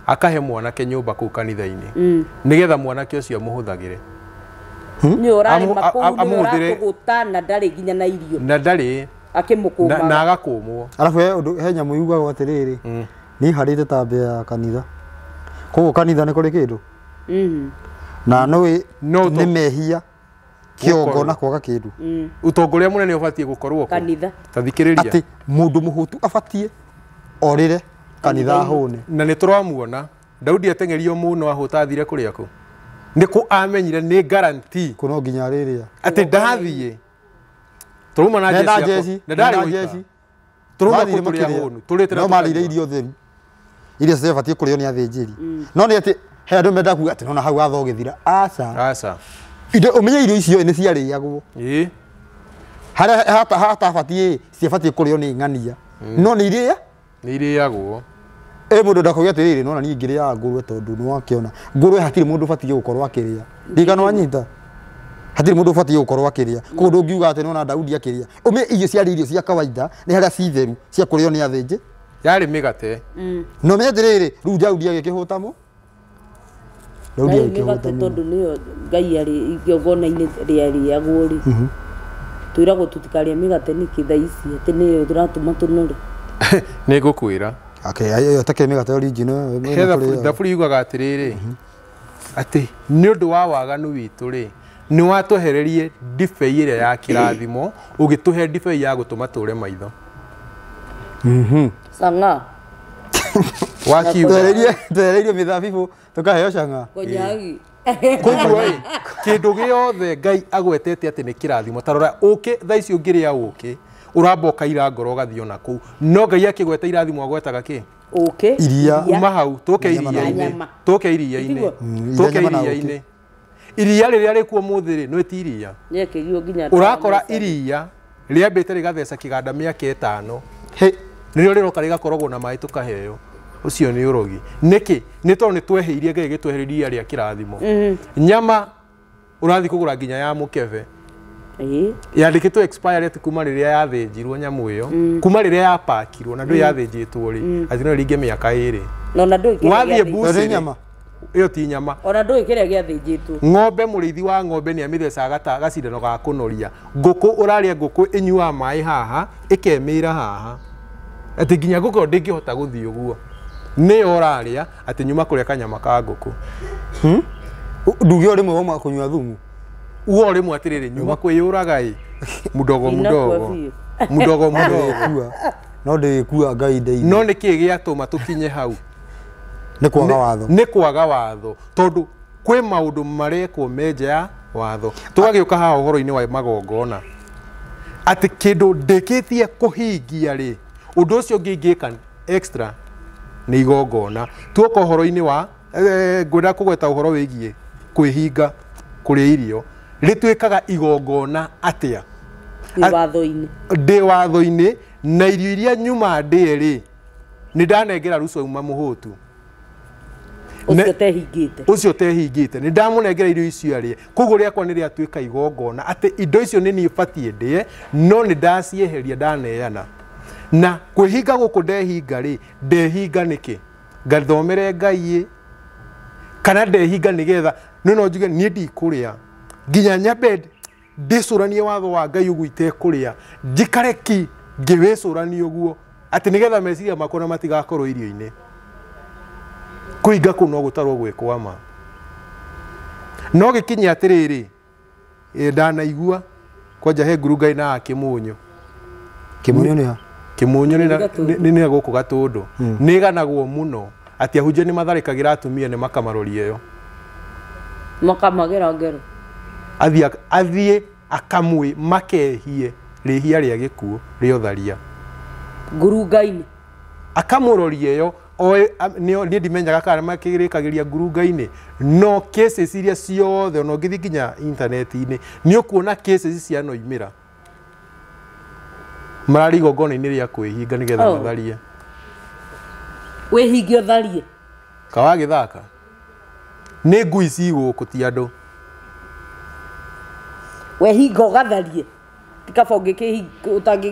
C: akahe mwanake nyumba kuu kanitha-ini nigetha mwanake ucio muhuthagire
A: ni urari makuu uratuguta na ndari ginya na irio
C: na ndari
A: akimukuma
C: na agakumwo
B: alafu he nyamu yugagwo atiriri ni harite tambe ya kanitha koguo kanitha ni kuri kindu na no ni mehia kiongona kwaga kindu
C: utongoria munene ubatie gukorwo
A: kanitha
C: tathikiriria
B: ati mundu muhutu abatie orire kanitha hone
C: na ni turamuona Daudi atengerio muno ahuta thire kuri aku niku amenyire ni guarantee
B: kuno nginya riria
C: ati ndathie turuma na jesi na ndari jesi turuma kuturia honu turite
B: no malire irio theru iria cibatie kurio ni athinjiri no ni ati he andu menda kuga ati nona hau athogethira aca indo umenye irio icio ni ciarĩagwo hata abatie cibatie kurio ni ng'ania no ni irĩagwo mundu ndakauga atiriri nona ni ngĩrĩaga ngũrwe tondu nĩ wakiona ngũrwe hatirĩ mundu batie gukorwo akĩrĩa ndigano wanyita hatirĩ mundu batie gukorwo akĩrĩa koguo ndũngiuga ati nona Daudi akĩrĩa umenye irio ciarĩ irio cia kawaida ni harĩa citheru cia kurio ni athinji
C: yarĩ mĩgate
B: no menye atiriri rĩu Daudi agĩkĩhũtamo
A: Daudi agĩkĩhũtamo tondu nĩyo Ngai arĩ igongona-inĩ rĩarĩagwo rĩ twĩragwo tutikarĩe mĩgate nĩkĩ thaa ici atĩ nĩyo tũratũma tũnore
C: nĩ ngũkwĩra
B: ayo take mĩgate original
C: thaburi yugaga atiriri ati nĩ ũndũ wa waganu witũ rĩ nĩ watũhererie ndibei ĩrĩa ya kĩrathimo ũgĩtũhe ndibei ya gũtũma tũre maitho
A: sanga
B: twehereirie mĩthabibũ tũkaheo canga
A: konyagi
C: koguo kĩndũ gĩothe Ngai agwetete atĩ nĩ kĩrathimo tarora ũkĩ thaa ici ũngĩrĩa ũkĩ uramboka ira ngoro gathio naku no Ngai akigweta irathimo agwetaga ki
A: okay
B: iria
C: uma hau tuke iria-ini tuke iria-ini iria riria rikuo muthiri no etiria
A: nyekegio ginya
C: urakora iria riambite rigatheca kiganda miaka 5 he nirio riroka rigakorogwo na mai tukaheo ucio ni urogi niki ni to ni tweheirie Ngai gitwehereria ria kirathimo nyama urathi kugura ginya ya mukeve yandikitwo expire ati kuma riria yathinjirwo nyamu iyo kuma riria yapakirwo na ndu yathinjitwo ri ati no ringe miaka 2
A: no na ndu
C: wathie busi nyama iyo ti nyama
A: ona ndu ikiria giathinjitwo
C: ng'ombe murithi wa ng'ombe ni amitheca gata gacindano ga kunoria nguku uraria nguku inyua mai haha ikemira haha ati ginya nguku ndingihota guthii uguo ni oraria ati nyuma kuria kanyama ka nguku
B: ndugi ori mwe wa kunywa thumu
C: uo rimwe atiriri nyuma kwiyuraga mudogo
B: no ndikua Ngai ndei
C: no niki giatuma tukinye hau
B: ni
C: kwaga watho tondu kwi maundu marekwo menja ya watho tugagiuka haha uhoro-ini wa magongona ati kindu ndikitie kuhingia ri undu ucio ngingika extra ni igongona tuoka uhoro-ini wa ngwenda kugweta uhoro wigie kwihinga kuri irio ritwikaga igongona atia
A: ndi
C: watho-ini na irio iria nyuma ndiri ni ndanengera ruso uma muhutu ucio tehingite ni ndamunengera irio icio arie koguo riakwa ni riatwika igongona ati indo icio ni ni batie ndie no ni ndacieheria ndaneana na kwihinga guku ndehinga ri ndehinga niki ngathomere Ngai kana ndehinga nigetha no njuge ni ndikuria ginya nyambe ndicuranie watho wa Ngai ugu itekuria njikareki ngiwicuranie uguo ati nigetha meciria makona matigakorwo irio-ini kuinga kuu no gutarwo gwekwama no gikinya atiriri ndanaigua kwanja he ngurungai na Kimunyu
B: Kimunyu ha
C: Kimunyu ni guku Gatundu ni ganagwo muno ati ahunjia ni matharikagira atumia ni makamaroria yo
A: makamagera ngero
C: athie akamwe makehie rihia ria gikuo rio tharia
A: ngurungai-ini
C: akamuroria yo ni ndimenyaga kana makirikagiria ngurungai-ini no cases iria ciothe no ngithi nginya internet-ini ni ukuona cases cia no imira marari gogona-ini ria kwihinga nigetha matharie
A: wihingio tharie
C: kawa githaka ni ngui ci guku ti andu
A: wehinga ugatharie tikaba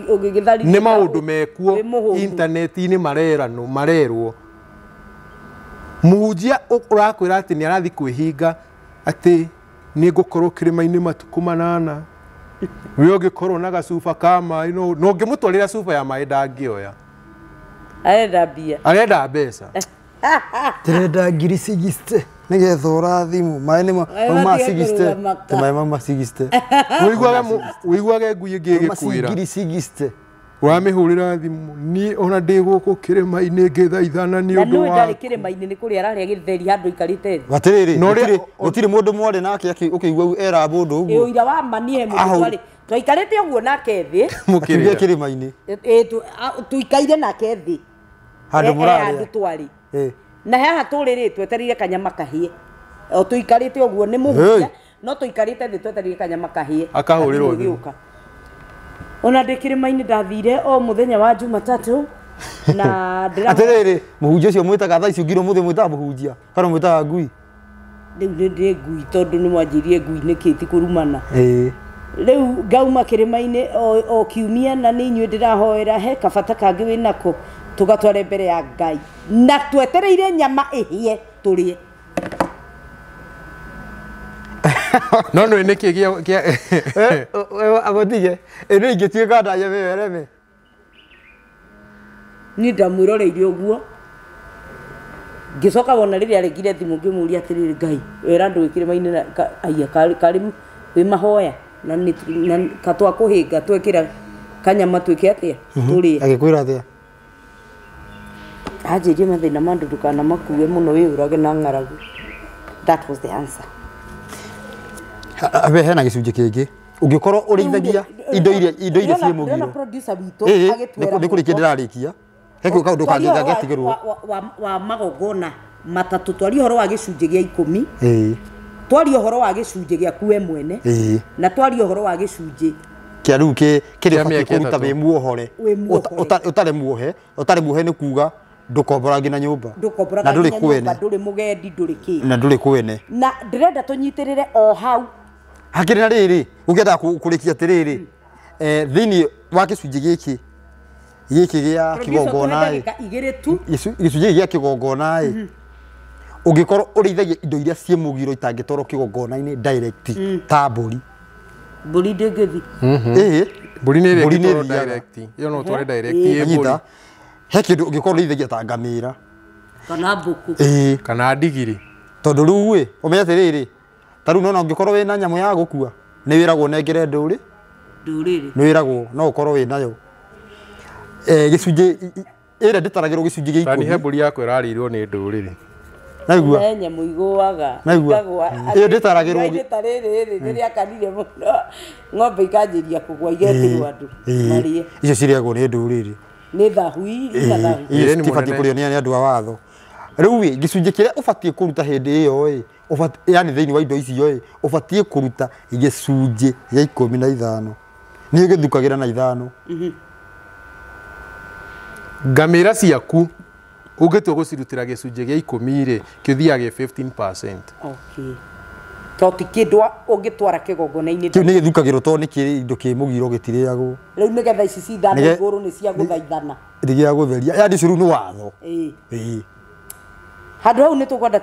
A: ungigitharie
C: ni maundu mekuo internet-ini marerwo muhunjia urakwira ati ni arathi kwihinga ati ni ngukorwo kirima-ini matuku 8 we ungikorwo na gacuba ka mai no ngimutwarira cuba ya mai ndangioya arenda mbeca
B: Tereda ngiri 60 nigetha ũrathimu maĩ nĩ ma 60 te maĩ ma 60
C: wiguage ngui ĩngĩ ĩgĩkwĩra
B: ngiri 60
C: wamĩhũrĩra thimũ ni ona ndĩ gũkũ kĩrĩma-inĩ ngĩthaithana nĩ ũndũ wa
A: ndarĩ kĩrĩma-inĩ nĩ kũrĩa ararĩa gĩtheri handũ ikarĩte thĩ
B: gatirĩrĩ gũtirĩ mũndũ mwore nake ũkĩigua era mũndũ ũguo
A: ũira wa manie mũndũ twaikarĩte ũguo nake thĩ
B: mũkĩrĩa kĩrĩma-inĩ
A: tuikaire nake thĩ
B: handũ mũrarĩa
A: twarĩ na haha tũrĩrĩ twetereire kanyama kahĩe o tuikarĩte ũguo nĩ mũhunjia no tuikarĩte thĩ twetereire kanyama kahĩe
C: akahũrĩrwo thimũ
A: ona ndĩ kĩrĩma-inĩ ndathire o mũthenya wa Jumatatu na
B: atirĩrĩ mũhunjia ũcio mwĩtaga thaa icio ngiro mũthĩ mwĩtaga mũhunjia kana mwĩtaga ngui
A: rĩu nĩ ngui tondũ nĩ mwanjĩrie ngui nĩkĩ ti kũrumana rĩu ngauma kĩrĩma-inĩ o kiumia na nĩ inyuĩ ndĩrahoera he kabata kangĩ wĩnako tugatware mbere ya Ngai na twetereire nyama ĩhĩe tũrĩe
C: no nĩ nĩkĩ gĩa
B: agotige ĩno ingĩtuĩka ndaye wĩwereme
A: niĩ ndamwĩroreire ũguo ngĩcoka wona rĩrĩa aregire thimũ ngĩmũria atĩrĩrĩ Ngai wĩra andũ kĩrĩma-inĩ aya karĩ wĩ mahoya na katwakũhĩnga twekĩra kanyama twĩke atĩa tũrĩe
B: agĩkwĩra atĩa
A: anjĩrie mathĩna ma andũ ndũkanamakue mũno wĩyũrage na ng'aragu. That was the answer.
B: Hena gĩcunjĩ kĩngĩ ũngĩkorwo ũrĩithagia indo iria ciĩ mũgiro nĩ kũrĩkia ndĩrarĩkia he kaũndũ kangĩ gangĩatigĩrwo
A: wa magongona matatũ twaria ũhoro wa gĩcunjĩ gĩa 10 twaria ũhoro wa gĩcunjĩ gĩaku we mwene na twaria ũhoro wa gĩcunjĩ
B: kĩa rĩu kĩrĩa batiĩ kũruta wĩ muohore ũtarĩ muohe nĩ kuga ndũkomborangi na nyũmba na ndũrĩ kwene
A: ndũrĩ mũgendi ndũrĩ kĩ
B: na ndũrĩ kwene
A: na ndĩrenda tũnyitĩrĩre o hau
B: hakĩrĩ na rĩrĩ ũngĩenda kũrĩkia atĩrĩrĩ thĩinĩ wa gĩcunjĩ gĩkĩ gĩa kĩgongona gĩcunjĩ gĩa kĩgongona ũngĩkorwo ũrĩithagia indo iria ciĩ mũgiro itangĩtwarwo kĩgongona-inĩ direct ta mbũri
A: mbũri ndĩngĩthi
C: mbũri nĩ ĩrĩgĩtwarwo direct ĩyo no tware direct mbũri
B: he kĩndũ ũngĩkorwo ũrĩithagia ta ngamĩra
A: kana mbũkũ
C: kana ndigiri
B: tondũ rĩu ũmenye atĩrĩrĩ ta rĩu nona ũngĩkorwo wĩna nyamũ ya gũkua nĩ wĩragwo nengere ndũrĩ nĩ wĩragwo no ũkorwo wĩnayo gĩcunjĩ ĩrĩa ndĩtaragĩrwo gĩcunjĩ gĩa 10
C: tani he mbũri yakwa ĩrarĩirwo nĩ ndũrĩrĩ
B: naigua
A: nyamũ igũaga
B: ĩyo ndĩtaragĩrwo
A: rĩrĩa kanire mũno ng'ombe ikanjĩria kũgwa igetirwo andũ marie
B: icio cirĩagwo nĩ ndũrĩrĩ
A: nĩ thahui
B: tibatiĩ kũrĩo nĩ andũ a watho rĩu gĩcunjĩ kĩrĩa ũbatiĩ kũruta hĩndĩ ĩyo yani thĩinĩ wa indo icio ũbatiĩ kũruta gĩcunjĩ gĩa 15 niĩ gĩthukagĩra na 5
C: ngamĩra ciaku ũngĩtua gũcirutĩra gĩcunjĩ gĩa 10 kĩthiaga 15%.
A: Okay. To ti kĩndũ ũngĩtwara kĩgongona-inĩ
B: kĩu nĩ gĩthukagĩrwo tondũ nĩ kĩndũ kĩ mũgiro gĩtirĩagwo
A: rĩu nĩgetha ici cithana igũrũ nĩ cia gũthaithana
B: rĩgĩa gũtheria yani icio rĩu nĩ watho
A: handũ hau nĩ tũkwenda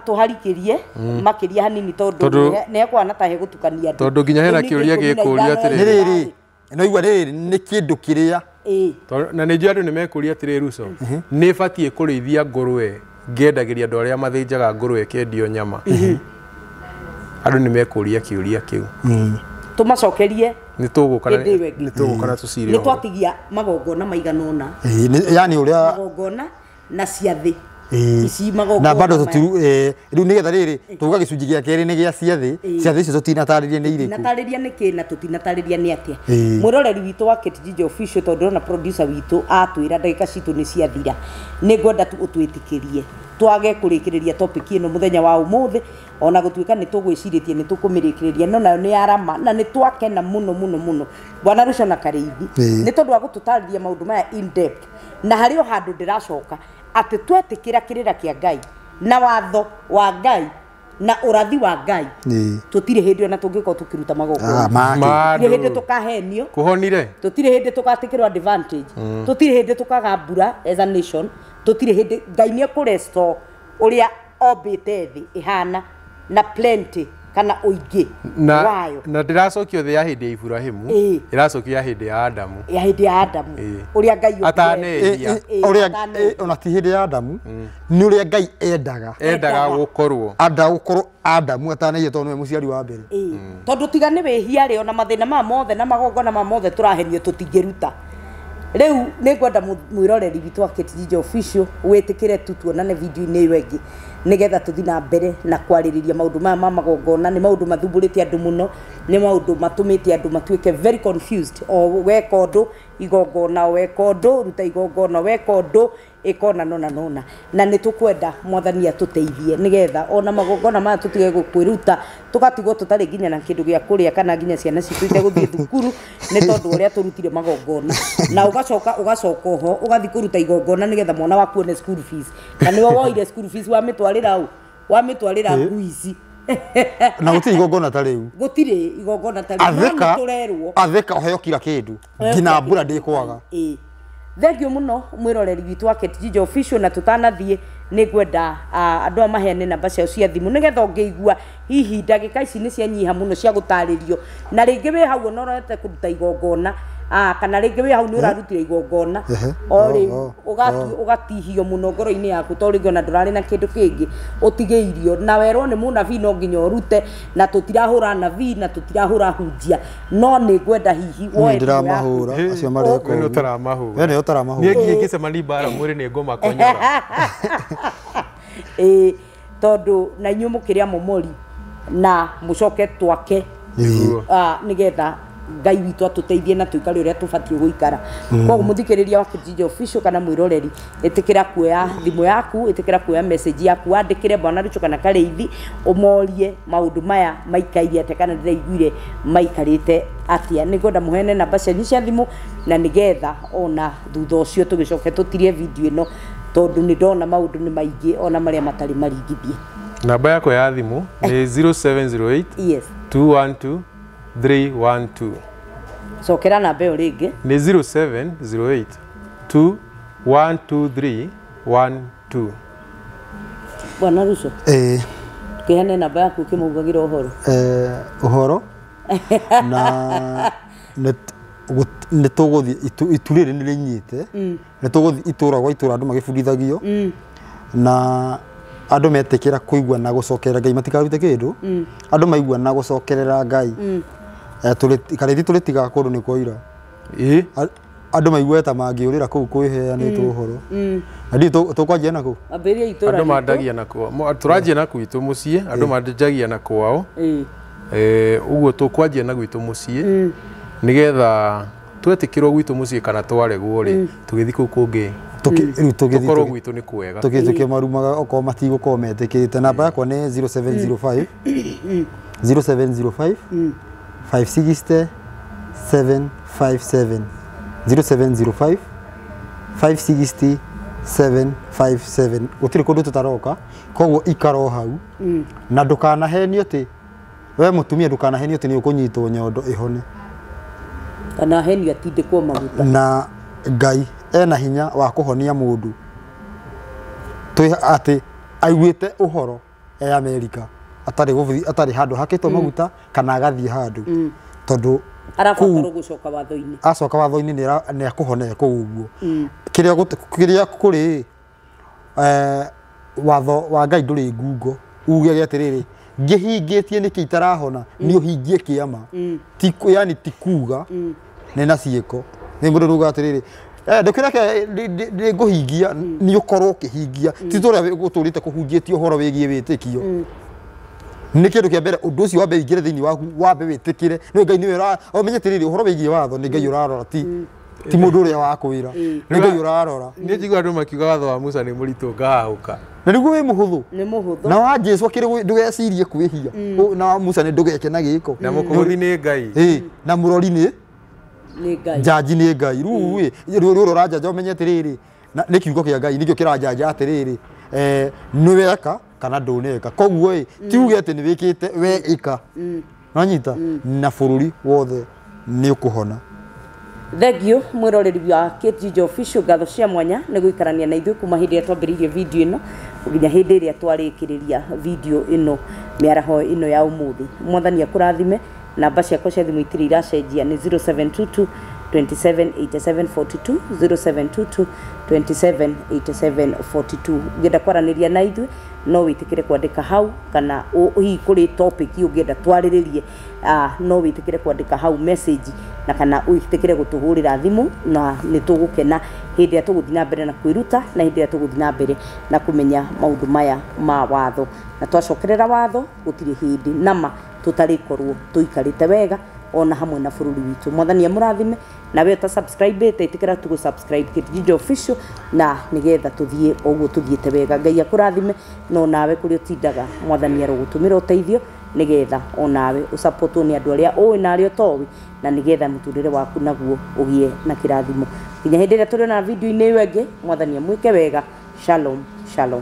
A: tũharikĩrie makĩria hanini tondũ nĩ ekwana ta he gũtukania andũ
C: tondũ nginya hena kĩũria gĩkũria atĩrĩrĩ
B: no igwa riri ni kindu kiria
C: na nä njå andå nä mekå atä Ruso nä batiä kå rä ithia ngårwe ngäendagä ria andå arä a mathĩnjaga ngũrwe kendio nyama andå nä mekå kä å ria kä u
A: tå macokerie
C: nä tå gå kana tå cirä
A: nä twatigia magongona maiganona
B: yani uria
A: magongona na ciathĩ ici
B: na
A: magongona
B: bado tu riu nigetha riri tuga gicunji gia keri ni gia ciathi icio tutinatarĩria nĩ irĩkũ
A: natarĩria nĩ kĩ na tutinatarĩria nĩ atĩa mwĩroreri witũ wa KTG official tondũ na producer witũ atwĩra ndagĩka citũ nĩ ciathira nĩ ngwenda tu ũtwĩtĩkĩrie twage kũrĩkĩrĩria topic ĩno mũthenya wa ũmũthĩ ona gũtuĩka nĩ tũgwĩcirĩtie nĩ tũkũmĩrĩkĩrĩria no nayo nĩ arama na nĩ twakena mũno bwana Ruco na Kareithi nĩ tondũ wa gũtũtarĩria maũndũ maya in depth na harĩ o handũ ndĩracoka atĩ twetĩkĩra kĩrĩra kĩa Ngai na watho wa Ngai na ũrathi wa Ngai tũtirĩ hĩndĩ ona tũngĩkorwo tũkĩruta magongona tũtirĩ hĩndĩ tũkahenio
C: kũhonire
A: tũtirĩ hĩndĩ tũgatĩkĩrwo advantage tũtirĩ hĩndĩ tũkagambura as a nation tũtirĩ hĩndĩ Ngai nĩ ekũrestore ũrĩa ombĩte thĩ ĩhana na plenty kana ũingĩ wayo
C: na ndĩracokio thĩ ya hĩndĩ ya Ibrahimu ĩracokio ya hĩndĩ ya Adamu
A: ũrĩa Ngai
C: ataneria
B: ũrĩa ona ti hĩndĩ ya Adamu nĩ ũrĩa Ngai endaga
C: gũkorwo
B: Adamu ataneire tondũ nĩwe mũciari wa mbere
A: tondũ tiga nĩ wĩhia rĩo na mathĩna ma mothe na magongona ma mothe tũrahenio tũtingĩruta rĩu nĩ ngwenda mwĩroreri witũ wa KTG official wĩtĩkĩre tu tuonane video-inĩ ĩyo ĩngĩ nigetha tuthi na mbere na kwarĩrĩria maũndũ maya ma magongona nĩ maũndũ mathumbũrĩte andũ mũno nĩ maũndũ matũmĩte andũ matuĩke very confused o weka ũndũ igongona weka ũndũ ruta igongona weka ũndũ ĩkona nona na nĩ tũkwenda mwathani atũteithie nigetha ona magongona maya tũtige gũkwĩruta tũgatigwo tũtarĩ nginya na kĩndũ gĩa kũrĩa kana nginya ciana citũ itegũthiĩ thukuru nĩ tondũ ũrĩa tũrutire magongona na ũgacoka ho ũgathiĩ kũruta igongona nigetha mwana waku one school fees na nĩwe woire school fees wamitwarĩra ngui ici
B: na gũtirĩ igongona ta rĩu
A: gũtirĩ igongona ta rĩu tũrerwo
B: atheka ũheo kila kĩndũ nginya mbura ndĩkwaga
A: thengio mũno mwĩroreri witũ wa KTG official na tũtanathiĩ nĩ ngwenda andũ a maheane namba ciao cia thimũ nigetha ũngĩigua hihi ndagĩka ici nĩ cianyiha mũno cia gũtarĩrio na rĩngĩ wĩ hau ona ũrete kũruta igongona kana rĩngĩ wĩ hau nĩ ũrarutire igongona o rĩu ũgatihio mũno ngoro-inĩ yaku tondũ rĩngĩ ona ndũrarĩ na kĩndũ kĩngĩ ũtigĩirio na werwo nĩ mũnabii no nginya ũrute na tũtirahũra nabii na tũtirahũra hunjia no nĩ ngwenda hihi woe
B: ndĩramahũra acio mareko
C: nĩ ũtaramahũra
B: nĩ ũtaramahũra
C: niĩ ngĩcemania mbara mwĩrĩ nĩ ngũmakonyora
A: tondũ na inyuĩ mũkĩrĩa mũmori na mũcoke twake nigetha Ngai witũ atũteithie na tũikare ũrĩa tũbatiĩ gũikara koguo mũthikĩrĩria wa KTG official kana mwĩroreri ĩtĩkĩra kuoya thimũ yaku ĩtĩkĩra kuoya message yaku wandĩkĩre bwana Ruco kana Kareithi ũmorie maũndũ maya maikaire atĩa kana ndĩraiguire maikarĩte atĩa nĩ ngwenda mũheane namba cianyu cia thimũ na nĩgetha ona thutha ũcio tũgĩcoke tũtirie video ĩno tondũ nĩ ndona maũndũ nĩ maingĩ ona marĩa matarĩ maringithie
C: namba yakwa ya thimũ nĩ 0708 212 312
A: cokera namba ĩyo rĩngĩ
C: nĩ 0708 212 312
A: bwana Ruco kĩheane namba yaku kĩmũgagĩra ũhoro
B: na nĩ tũgũthiĩ itu rĩrĩ nĩ rĩnyite nĩ tũgũthiĩ itũra gwa itũra andũ magĩbundithagio na andũ metĩkĩra kũigua na gũcokerera Ngai matikarute kĩndũ andũ maigua na gũcokerera Ngai Kareithi tũrĩtiga kũndũ nĩ kwa ira andũ maigua ta mangĩũrĩra kũu kwĩheanĩtwo ũhoro na ndiũ tũkwanjia nakũ
C: andũ mandagia nakwo tũranjia na gwitũ mũciĩ andũ mandagia na kwao ũguo tũkwanjia na gwitũ mũciĩ nigetha twetĩkĩrwo gwitũ mũciĩ kana twaregwo rĩ tũgĩthiĩ kũu kũngĩ tũkorwo gwitũ nĩ kwega
B: tũkĩmarumaga okorwo matigũkorwo metĩkĩrĩte namba yakwa nĩ 0705 560 757 0705 560 757 gũtirĩ kũndũ tũtaroka koguo ikaro hau na ndũkanahenio atĩ we mũtumia ndũkanahenio atĩ nĩ ũkũnyitwo nyondo ĩhone
A: kana henio atindĩkwo maguta
B: na Ngai ena hinya wa kũhonia mũndũ atĩ aiguĩte ũhoro Amerika atarĩ handũ hakĩtwo maguta kana agathiĩ handũ tondũ
A: arabatara gucoka watho-ini
B: acoka watho-ini nä akåhonea kå u guo kä rä a kå rä watho wa Ngai ndå rä ngungo uge gä atä rä rä ngä hingä tie nä kä itarahona nä å hingie kä ama yani ti kuga nä na ciä ko nä må ndå ruga atä rä rä ndå kä reke nä ngå hingia nä å korwo å kä hingia ti tå rä a gå tå rä te kå hunjä tie å horo wä giä wä tä kio nä kä ndå kä a mbere å ndå å cio wambe ingä re thä inä waku wambe wä tä kä re nä Ngai nä we menye atä rä rä å horo wä giä watho nä Ngai å rarora ti må ndå å rä a wakwä ra nä Ngai å rarora
C: nä njigua andå makiuga watho wa Musa nä må ritå ngahå ka
B: na nä guo wä må hå thå
A: nä må hå thå
B: na wa Jesu akä rä ndå gecirie kwä hia na wa Musa nä ndå geke na gä ko
C: na må kå hå thi nä Ngai
B: na må rori nä
A: nä Ngai
B: njanji nä Ngai rä rå rå ranjanja å menye atä rä rä nä kiugo kä a Ngai nä kä o kä ranjanja atä rä rä nä weka kana ndå neka koguo ti uge atä nä wä kä te we ika nanyita na bå rå ri wothe nä å kå hona
A: thengio mwiroreri wa KTG Official ngatho cia mwanya nä gå ikarania na ithuĩ kuma hĩndĩ ĩrĩa twambĩrĩirie video ĩno nginya hĩndĩ ĩrĩa twarĩkĩrĩria video ĩno mĩaraho ĩno ya ũmũthĩ mwathani akũrathime namba ciakwa cia thimũ itirĩ iracenjia nĩ 0722 278742 0722 278742 ngenda kwaranĩria na ithuĩ no wĩtĩkĩre kwandĩka hau kana hihi kũrĩ topic ũngĩenda twarĩrĩrie no wĩtĩkĩre kwandĩka hau message na kana wĩtĩkĩre gũtũhũrĩra thimũ na nĩ tũgũkena hĩndĩ ĩrĩa tũgũthiĩ na mbere na kwĩruta na hĩndĩ ĩrĩa tũgũthiĩ na mbere na kũmenya maũndũ maya ma watho na twacokerera watho gũtirĩ hĩndĩ nama tũtarĩkorwo tũikarĩte wega ona hamwe na bũrũri witũ mwathani amũrathime nawe ta subscribe ĩtĩkĩra tu subscribe KTG Official na nĩgetha tũthiĩ ũguo tũthiĩte wega Ngai akũrathime no nawe kũrĩa ũtindaga mwathani arogũtũmĩra ũteithio nĩgetha onawe ũsupportwo nĩ andũ arĩa ũĩ na arĩa ũtoĩ na nĩgetha mũtũrĩre waku naguo ũgĩe na kĩrathimo nginya hĩndĩ ĩrĩa tũrĩ na video-inĩ ĩyo ĩngĩ mwathani amwĩke wega shalom shalom